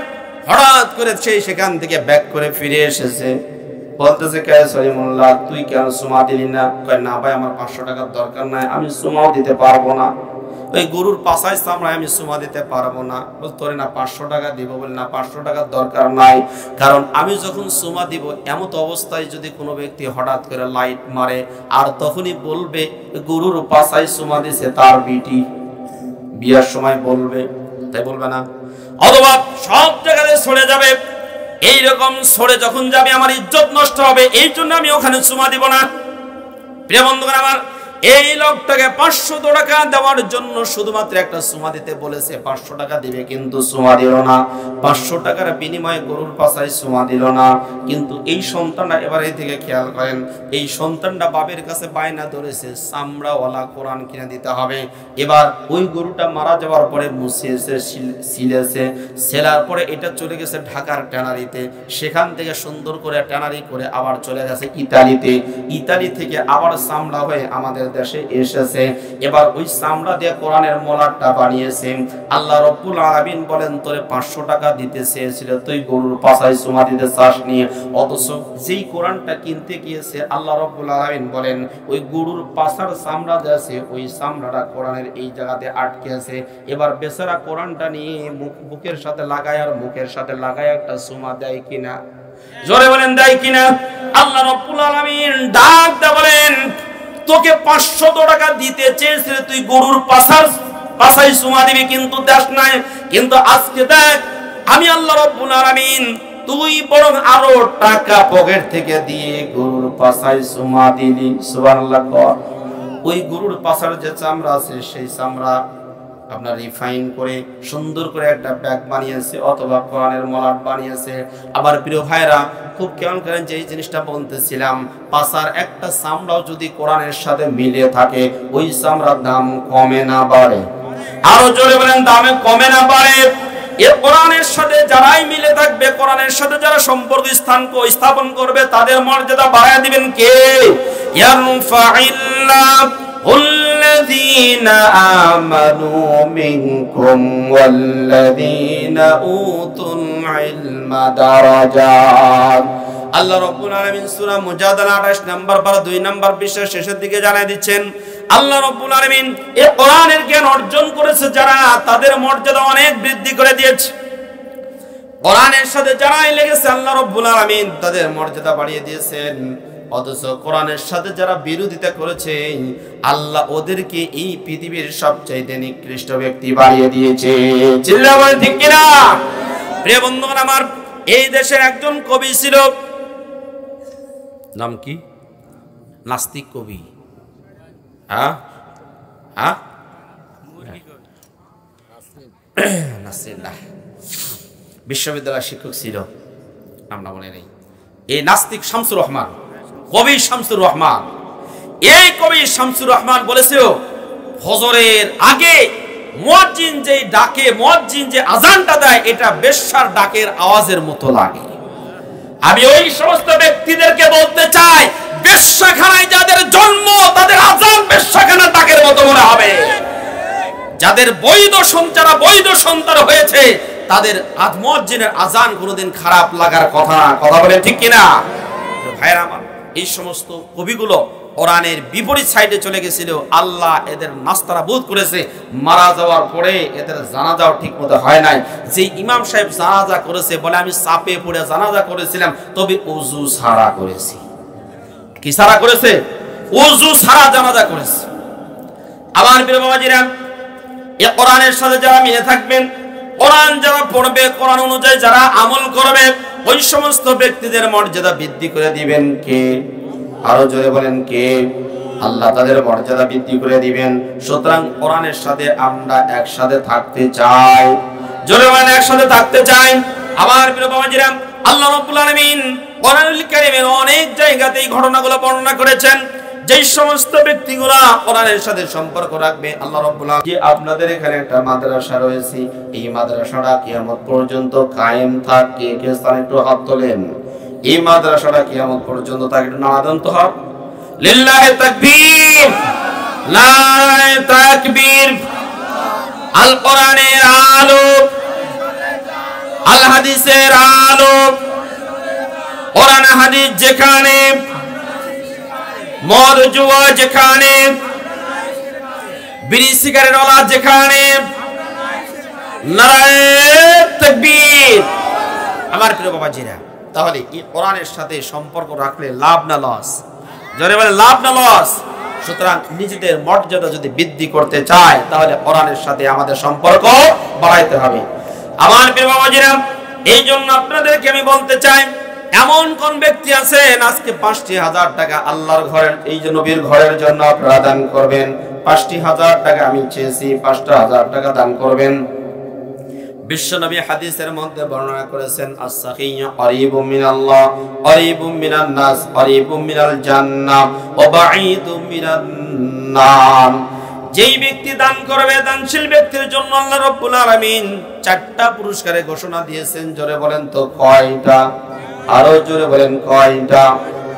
হঠাৎ করে সেখান থেকে ব্যাক করে ফিরে এসেছে। বলতেছে, কে সলিমুল্লাহ, তুই কেন সুমা দিলি না? কয় না ভাই, আমার 500 টাকার দরকার নাই, আমি সুমাও দিতে পারবো না, ওই গরুর পাশায় চামড়ায় আমি সুমা দিতে পারবো না। বল তোরে না 500 টাকা দিব। বলে না, 500 টাকার দরকার নাই, কারণ আমি যখন সুমা দিব এমত অবস্থায় যদি কোনো ব্যক্তি হঠাৎ করে লাইট মারে আর তখনই বলবে গরুর পাশায় সুমা দিছে তার বিটি, বিয়ার সময় বলবে, তাই বলবে না? অথবা সব জায়গাতে সরে যাবে, এইরকম সরে যখন যাবে আমার ইজ্জত নষ্ট হবে, এই জন্য আমি ওখানে সুমা দিব না। প্রিয় বন্ধুগণ আমার, এই লোকটাকে 500 টাকা দেওয়ার জন্য শুধুমাত্র একটা সুমা দিতে বলেছে, 500 টাকা দিবে কিন্তু সুমা দিল না। 500 টাকার বিনিময়ে গরুর পাশায় সুমা দিল না। কিন্তু এই সন্তানটা, এবার এই থেকে খেয়াল করেন, এই সন্তানটা বাবের কাছে বায়না ধরেছে চামড়াওয়ালা কোরআন কিনে দিতে হবে। এবার ওই গরুটা মারা যাওয়ার পরে মুছিয়েছে, সিলেছে, সেলার পরে এটা চলে গেছে ঢাকার ট্যানারিতে, সেখান থেকে সুন্দর করে ট্যানারি করে আবার চলে গেছে ইতালিতে, ইতালি থেকে আবার চামড়া হয়ে আমাদের আমাদের দেশে এসেছে, এবার ওই চামড়া দিয়ে কোরআনের মলাটটা বানিয়েছে। আল্লাহ রাব্বুল আলামিন বলেন তোরে 500 টাকা দিতে চেয়েছিল, তুই গরুর পাছায় চুমা দিতে চাস নি। অথচ যেই কোরআনটা কিনতে গিয়েছে আল্লাহ রাব্বুল আলামিন বলেন ওই গরুর পাছার চামড়া যে আছে ওই চামড়াটা কোরআনের এই জায়গাতে আটকে আছে। এবার বেচারা কোরআনটা নিয়ে বুকের সাথে লাগায় আর মুখের সাথে লাগায় একটা চুমা দেয় কিনা? জোরে বলেন দেয় কিনা? আল্লাহ রাব্বুল আলামিন ডাক দিয়ে বলেন তোকে 500 টাকা দিতে চেয়েছিলে, তুই গরুর পাছায় চুমা দিবি কিন্তু দেশ নাই। কিন্তু আজকে দেখ আমি আল্লাহ রাব্বুল আলামিন তুই বরং আরো টাকা পকেট থেকে দিয়ে গরুর পাছায় চুমা দিলি। সুবহানাল্লাহ। ওই গরুর পাছার যে চামড়া আছে সেই চামড়া আপনার রিফাইন করে সুন্দর করে একটা ব্যাগ বানিয়েছে অথবা কোরআনের মলাট বানিয়েছে। আবার প্রিয় ভাইরা খুব খেয়াল করেন যে এই জিনিসটা বলতেছিলাম, পাছার একটা চামড়াও যদি কোরআনের সাথে মিলে থাকে ওই চামড়ার দাম কমে না বাড়ে? আরো জোরে বলেন দামে কমে না বাড়ে? এ কোরআনের সাথে যারাই মিলে থাকবে, কোরআনের সাথে যারা সম্পর্ক স্থাপন করবে তাদের মর্যাদা বাড়ায় দিবেন কে? الذين آمنوا منكم والذين أوتوا العلم درجات। আল্লাহ রাব্বুল আলামিন সূরা মুজাদালা 28 নম্বর পারা 2 নম্বর পৃষ্ঠার শেষের দিকে জানায় দিচ্ছেন আল্লাহ রাব্বুল আলামিন এই কোরআনের জ্ঞান অর্জন করেছে যারা তাদের মর্যাদা অনেক বৃদ্ধি করে দিয়েছে। কোরআনের সাথে যারাই লেগেছে আল্লাহ রাব্বুল আলামিন তাদের মর্যাদা বাড়িয়ে দিয়েছেন। অথচ কোরআনের সাথে যারা বিরোধিতা করেছে আল্লাহ ওদেরকে এই পৃথিবীর সবচাইতে নিকৃষ্ট ব্যক্তি বানিয়ে দিয়েছে। চিল্লায় বলেন ঠিক কিনা? প্রিয় বন্ধুগণ আমার, এই দেশের একজন কবি ছিল, নাম কি? নাস্তিক কবি। বিশ্ববিদ্যালয়ের শিক্ষক ছিল, নামটা মনে নেই। এই নাস্তিক শামসুর রহমান, কবি শামসুর রহমান, এই কবি শামসুর রহমান বলেছিল ফজরের আগে মুয়াজ্জিন যে ডাকে, মুয়াজ্জিন যে আযানটা দেয় এটা বেশ্যার ডাকের আওয়াজের মতো লাগে। আমি ওই সমস্ত ব্যক্তিদেরকে বলতে চাই বেশ্যাখানায় যাদের জন্ম তাদের আযান বেশ্যাখানার ডাকের মতো মনে হবে। যাদের বৈধ সন্তান হয়েছে তাদের মুয়াজ্জিনের আযান কোনোদিন খারাপ লাগার কথা বলে ঠিক কিনা? ভাইরা আমার, এই সমস্ত কবিগুলো কোরআনের বিপরীত সাইডে চলে গেছিল। আল্লাহ এদের নাস্তারা বোধ করেছে, মারা যাওয়ার পরে এদের জানাজাও ঠিক মতো হয় নাই। যে ইমাম সাহেব জানাজা করেছে বলে আমি চাপে পড়ে জানাজা করেছিলাম, তবে ওযু ছাড়া করেছি। কি ছাড়া করেছে? ওযু ছাড়া জানাজা করেছে। আমার প্রিয় বাবাজিরা, এই কোরআনের সাথে যারা মিলে থাকবেন, কোরআন যারা পড়বে, কোরআন অনুযায়ী যারা আমল করবে, ওই সমস্ত ব্যক্তিদের মর্যাদা বৃদ্ধি করে দিবেন কে? আরো জোরে বলেন কে? আল্লাহ তাদের মর্যাদা বৃদ্ধি করে দিবেন। সুতরাং কোরআনের সাথে আমরা একসাথে থাকতে চাই। জোরে বলেন একসাথে থাকতে চাই। আমার প্রিয় বাবাজিরা, আল্লাহ রাব্বুল আলামিন কোরআনুল কারীমের অনেক জায়গাতে এই ঘটনাগুলো বর্ণনা করেছেন। যেই সমস্ত ব্যক্তিগুলা কোরআনের সাথে সম্পর্ক রাখবে, আল্লাহ রাব্বুল আলামিন যে আপনাদের এখানে একটা মাদ্রাসা রয়েছে, এই মাদ্রাসাটা কিয়ামত পর্যন্ত কায়েম থাকে। কে স্থানে একটু হাত তোলেন। এই মাদ্রাসাটা কিয়ামত পর্যন্ত থাকে, একটু নারাদান তো হাত। লিল্লাহি তাকবীর, নারায়ে তাকবীর। আল কোরআনের আলো, আল হাদিসের আলো, কোরআন হাদিস যেখানে, মদ জুয়া যেখানে, বিড়ি সিগারেট ওয়ালা যেখানে, নারায়ে তাকবীর। আমার প্রিয় বাবাজিরা, তাহলে এই কোরআনের সাথে সম্পর্ক রাখলে লাভ না লস? জোরে বলে লাভ না লস? সুতরাং নিজেদের মর্যাদা যদি বৃদ্ধি করতে চায় তাহলে কোরআনের সাথে আমাদের সম্পর্ক বাড়াইতে হবে। আমার প্রিয় বাবাজিরা, এই জন্য আপনাদেরকে আমি বলতে চাই, এমন কোন ব্যক্তি আছেন আজকে ৫০০০ টাকা আল্লাহর ঘরের, এই যে নবীর ঘরের জন্য আপনারা দান করবেন? ৫০০০ টাকা আমি চেয়েছি, ৫০০০ টাকা দান করবেন। বিশ্বনবী হাদিসের মধ্যে বর্ণনা করেছেন, as-সাখিয়্যু করিবুম মিনাল্লাহ, করিবুম মিনান নাস, করিবুম মিনাল জান্নাহ ওয়া বাঈদুম মিনান নার। যেই ব্যক্তি দান করবে, দানশীল ব্যক্তির জন্য আল্লাহ রাব্বুল আলামিন 4টা পুরস্কারের ঘোষণা দিয়েছেন। জোরে বলেন তো কয়টা? আরো জোরে বলেন কয়টা?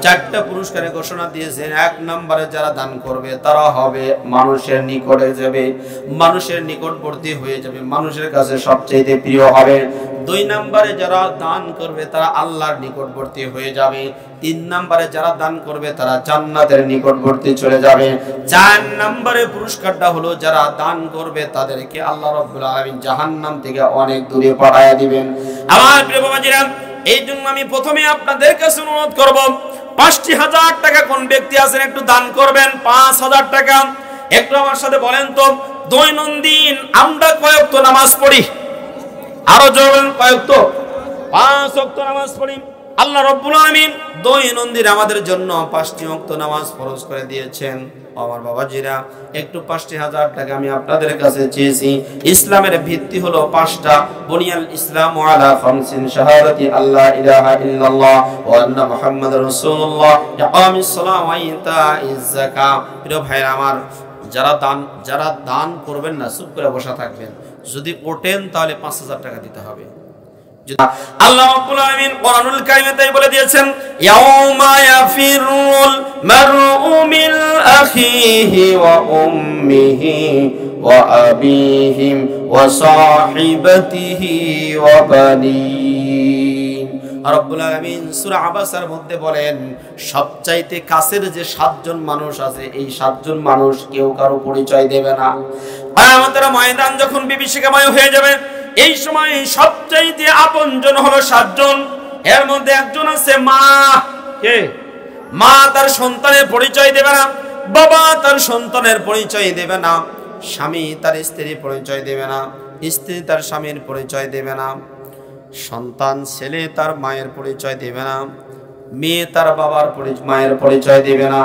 চারটা পুরস্কারের ঘোষণা দিয়েছেন। এক নম্বরে যারা দান করবে তারা হবে মানুষের নিকটে যাবে, মানুষের নিকটবর্তী হয়ে যাবে, মানুষের কাছে সবচেয়ে প্রিয় হবে। দুই নম্বরে যারা দান করবে তারা আল্লাহর নিকটবর্তী হয়ে যাবে। তিন নম্বরে যারা দান করবে তারা জান্নাতের নিকটবর্তী চলে যাবে। চার নম্বরে পুরস্কারটা হলো যারা দান করবে তাদেরকে আল্লাহ রাব্বুল আলামিন জাহান্নাম থেকে অনেক দূরে পাঠিয়ে দিবেন। আমার প্রিয় বাবাজিরা, এই জন্য আমি প্রথমে আপনাদের কাছে অনুরোধ করব, ৫০০০ টাকা কোন ব্যক্তি আছেন একটু দান করবেন। ৫০০০ টাকা একটু আমার সাথে বলেন তো, দৈনন্দিন আমরা কয় ওয়াক্ত নামাজ পড়ি? আরো জোরে বলেন, কয় ওয়াক্ত? ৫ ওয়াক্ত নামাজ পড়ি। আল্লাহ রাব্বুল আলামিন দৈনন্দিন আমাদের জন্য ৫টি ওয়াক্ত নামাজ ফরজ করে দিয়েছেন। আমার বাবাজিরা, একটু ৫০০০ টাকা আমি আপনাদের কাছে চেয়েছি। ইসলামের ভিত্তি হলো ৫টা। বুনিয়াল ইসলামু আলা খামসিন, শাহাদাতি আল্লা ইলাহা ইল্লাল্লাহ ওয়া আন্না মুহাম্মাদুর রাসূলুল্লাহ, ইকামিস সালাহ ওয়া ইতাইজ যাকাত। প্রিয় ভাইরা আমার, যারা দান করবেন না, চুপ করে বসা থাকবেন। যদি ওঠেন তাহলে ৫০০০ টাকা দিতে হবে। আল্লাহ রাব্বুল আলামিন কোরআনুল কারীমে বলে দিয়েছেন, ইয়াউমা ইয়াফিরুল মারউ মিন আখিহি ওয়া উম্মিহি ওয়া আবিহি ওয়া সাহিবাতিহি ওয়া বানিন। রাব্বুল আলামিন সূরা আবাসার মধ্যে বলেন, সবচাইতে কাছের যে ৭জন মানুষ আছে, এই ৭জন মানুষ কেউ কারো পরিচয় দেবে না। কিয়ামতের ময়দান যখন বিভীষিকাময় হয়ে যাবে, এই সময় সবচাইতে আপনজন হলো ৭জন। এর মধ্যে একজন আছে মা। কে? মা তার সন্তানের পরিচয় দেবে না, বাবা তার সন্তানের পরিচয় দেবে না, স্বামী তার স্ত্রীর পরিচয় দেবে না, স্ত্রী তার স্বামীর পরিচয় দেবে না, সন্তান ছেলে তার মায়ের পরিচয় দেবে না, মেয়ে তার বাবার মায়ের পরিচয় দেবে না,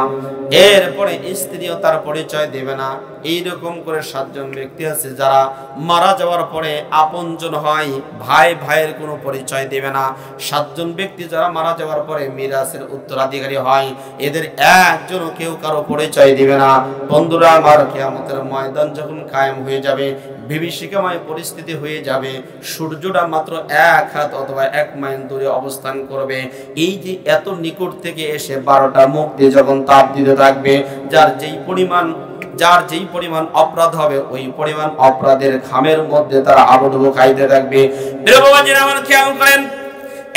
এরপরে স্ত্রীও তার পরিচয় দেবে না। এইরকম করে ৭জন ব্যক্তি আছে যারা মারা যাওয়ার পরে আপনজন হয়, ভাই ভাইয়ের কোনো পরিচয় দেবে না। ৭জন ব্যক্তি যারা মারা যাওয়ার পরে মিরাসের উত্তরাধিকারী হয়, এদের একজনও কেউ কারো পরিচয় দেবে না। বন্ধুরা আমার, কিয়ামতের ময়দান যখন কায়েম হয়ে যাবে, বিভীষিকাময় পরিস্থিতি হয়ে যাবে, সূর্যটা মাত্র ১ হাত অথবা ১ মাইল দূরে অবস্থান করবে। এই যে এত নিকট থেকে এসে ১২টা মুখ দিয়ে যখন তাপ দিতে থাকবে, যার যেই পরিমাণ অপরাধ হবে, ওই পরিমাণ অপরাধের খামের মধ্যে তারা আবদ্ধ খাইতে থাকবে। প্রিয় বাবাজিরা আমার, খেয়াল করেন,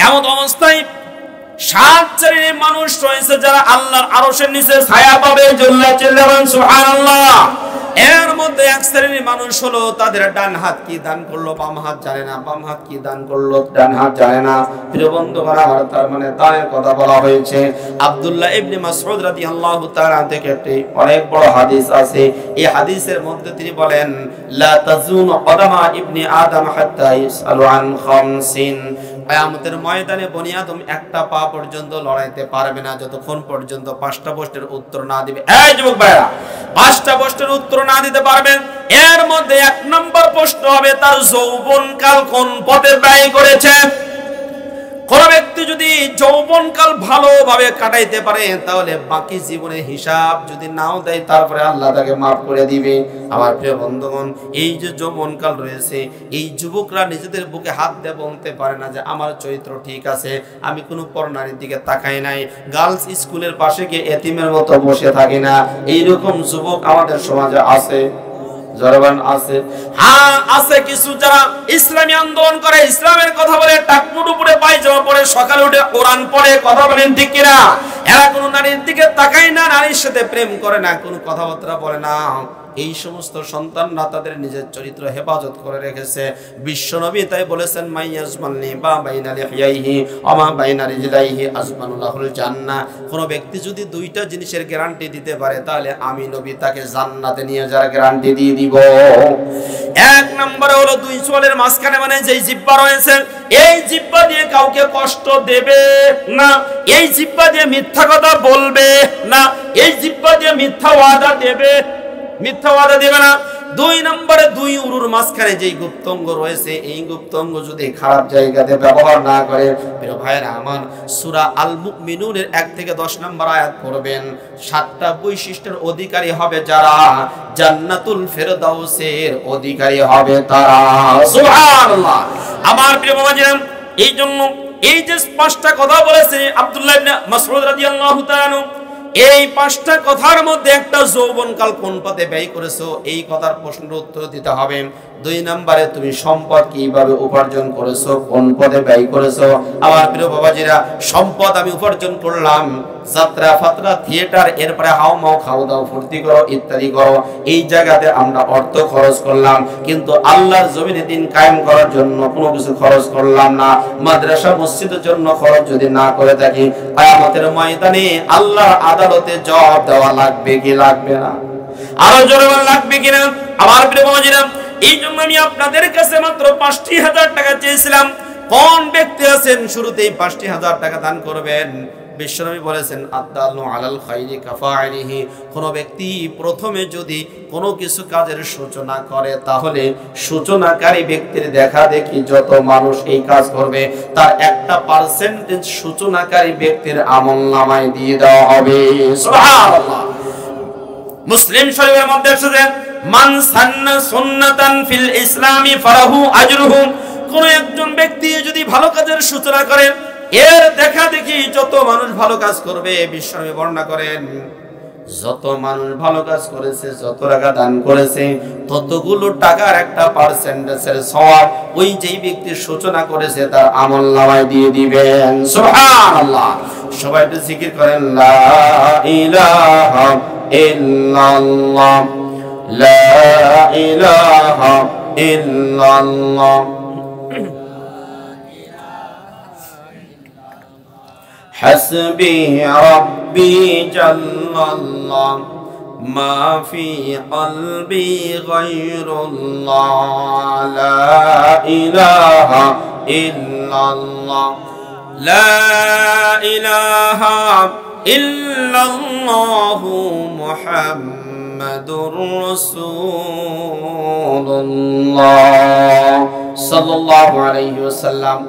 এমন অবস্থায় ৭ শ্রেণীর মানুষ রয়েছে যারা আল্লাহর আরশের নিচে ছায়া পাবে। সুবহানাল্লাহ। এর মধ্যে ১ শ্রেণীর মানুষ হলো তাদের ডান হাত কি দান করলো বাম হাত জানে না, বাম হাত কি দান করলো ডান হাত জানে না। প্রিয় বন্ধুগণ আমার, তার মানে দানের কথা বলা হয়েছে। আব্দুল্লাহ ইবনে মাসউদ রাদিয়াল্লাহু তাআলা থেকে একটি অনেক বড় হাদিস আছে। এই হাদিসের মধ্যে তিনি বলেন, লা তাজুনু কদামা ইবনে আদম হাত্তা ইসআলু আন খামসিন। কিয়ামতের ময়দানে বনি আদম একটা পা পর্যন্ত লড়াইতে পারবে না যতক্ষণ পর্যন্ত ৫টা প্রশ্নের উত্তর না দিবে। এই যুবক ভাইরা, ৫টা প্রশ্নের উত্তর না দিতে পারবেন। এর মধ্যে ১ নম্বর প্রশ্ন হবে তার যৌবনকাল কোন পথে ব্যয় করেছে। কোন ব্যক্তি যদি যৌবনকাল ভালোভাবে কাটাইতে পারে, তাহলে বাকি জীবনের হিসাব যদি নাও দেয়, তারপরে আল্লাহ তাকে মাফ করে দিবে। আমার প্রিয় বন্ধুগণ, এই যে যৌবনকাল রয়েছে, এই যুবকরা নিজেদের বুকে হাত দিয়ে বলতে পারে না যে আমার চরিত্র ঠিক আছে, আমি কোনো পরনারীর দিকে তাকাই নাই, গার্লস স্কুলের পাশে গিয়ে এতিমের মতো বসে থাকি না। এইরকম যুবক আমাদের সমাজে আছে। জরবান আছে, হ্যাঁ আছে কিছু যারা ইসলামী আন্দোলন করে, ইসলামের কথা বলে, টাকমুট উপরে পায়জামা পরে সকালে উঠে কোরআন পড়ে, কথা বলেন ঠিক কিনা? এরা কোনো নারীর দিকে তাকায় না, নারীর সাথে প্রেম করে না, কোনো কথাবার্তা বলে না। এই সমস্ত সন্তানরা তাদের নিজের চরিত্র হেফাজত করে রেখেছে। বিশ্বনবী তাই বলেছেন, মাইয়াজমালনি বা বাইনা লিহিয়াইহি ওয়া বাইনা রিজলাইহি আজমানুল্লাহুল জান্নাহ। কোন ব্যক্তি যদি 2টা জিনিসের গ্যারান্টি দিতে পারে, তাহলে আমি নবী তাকে জান্নাতে নিয়ে যাওয়ার গ্যারান্টি দিয়ে দিব। ১ নম্বরে হলো 2 চুলের মাঝখানে, মানে যেই জিহ্বা রয়েছে, এই জিহ্বা দিয়ে কাউকে কষ্ট দেবে না, এই জিহ্বা দিয়ে মিথ্যা কথা বলবে না, এই জিহ্বা দিয়ে মিথ্যা ওয়াদা দেবে না। 2 নম্বরে 2 উরুর মাঝখানে যেই গুপ্তঙ্গ রয়েছে, এই গুপ্তঙ্গ যদি খারাপ জায়গাতে ব্যবহার না করে, প্রিয় ভাইরা আমার, সূরা আল মুমিনুনের 1 থেকে 10 নম্বর আয়াত পড়বেন। 7টা বৈশিষ্ট্যের অধিকারী হবে যারা, জান্নাতুল ফেরদাউসের অধিকারী হবে তারা। সুবহানাল্লাহ। আমার প্রিয় বাবাজিরা, এই জন্য এই যে 5টা কথা বলেছে আব্দুল্লাহ ইবনে মাসউদ রাদিয়াল্লাহু তাআলা, এই 5টা কথার মধ্যে একটা যৌবনকাল কোন পথে ব্যয় করেছো, এই কথার প্রশ্নের উত্তর দিতে হবে। 2 নম্বরে তুমি সম্পদ কিভাবে উপার্জন করেছো, কোন পথে ব্যয় করেছো। আমার প্রিয় বাবাজিরা, সম্পদ আমি উপার্জন করলাম যাত্রা ফাত্রা থিয়েটার, এরপরে হাও মাও খাও দাও ফুর্তি করো ইত্যাদি করো, এই জায়গাতে আমরা অর্থ খরচ করলাম, কিন্তু আল্লাহর জমিনে দিন কায়েম করার জন্য কোনো কিছু খরচ করলাম না। মাদ্রাসা মসজিদের জন্য খরচ যদি না করে থাকি, কিয়ামতের ময়দানে আল্লাহর আদালতে জবাব দেওয়া লাগবে কি লাগবে না? আরো জোরে বলা লাগবে কিনা? আমার প্রিয় বাবাজিরা, এই জন্য আমি আপনাদের কাছে মাত্র 5,000 টাকা চেয়েছিলাম। কোন ব্যক্তি আছেন শুরুতেই 5,000 টাকা দান করবেন? বিশ্বনবী বলেছেন আদালু আলাল খাইরি কাফাইলিহি, কোন ব্যক্তি প্রথমে যদি কোনো কিছু কাজের সূচনা করে, তাহলে সূচনাকারী ব্যক্তির দেখা দেখি যত মানুষ এই কাজ করবে, তার 1% সূচনাকারী ব্যক্তির আমলনামায় দিয়ে দেওয়া হবে। সুবহানাল্লাহ। মুসলিম শরীফের মধ্যে এসেছে মান সান্না সুন্নাতান ফিল ইসলামি ফালাহু আজরুহু, কোন একজন ব্যক্তি যদি ভালো কাজের সূচনা করে, এর দেখা দেখি যত মানুষ ভালো কাজ করবে, বিশ্বনবী বর্ণনা করেন যত মানুষ ভালো কাজ করেছে, যত টাকা দান করেছে, ততগুলো টাকার একটা পার্সেন্টেজের সওয়াব ওই যেই ব্যক্তি সূচনা করেছে তার আমলনামায় দিয়ে দিবেন। সুবহানাল্লাহ। সবাই একটু জিকির করেন লা ইলাহা ইল্লাল্লাহ, লা ইলাহা ইল্লাল্লাহ, حسبي ربي جل الله ما في قلبي غير الله لا إله إلا الله لا إله إلا الله محمد رسول الله صلى الله عليه وسلم।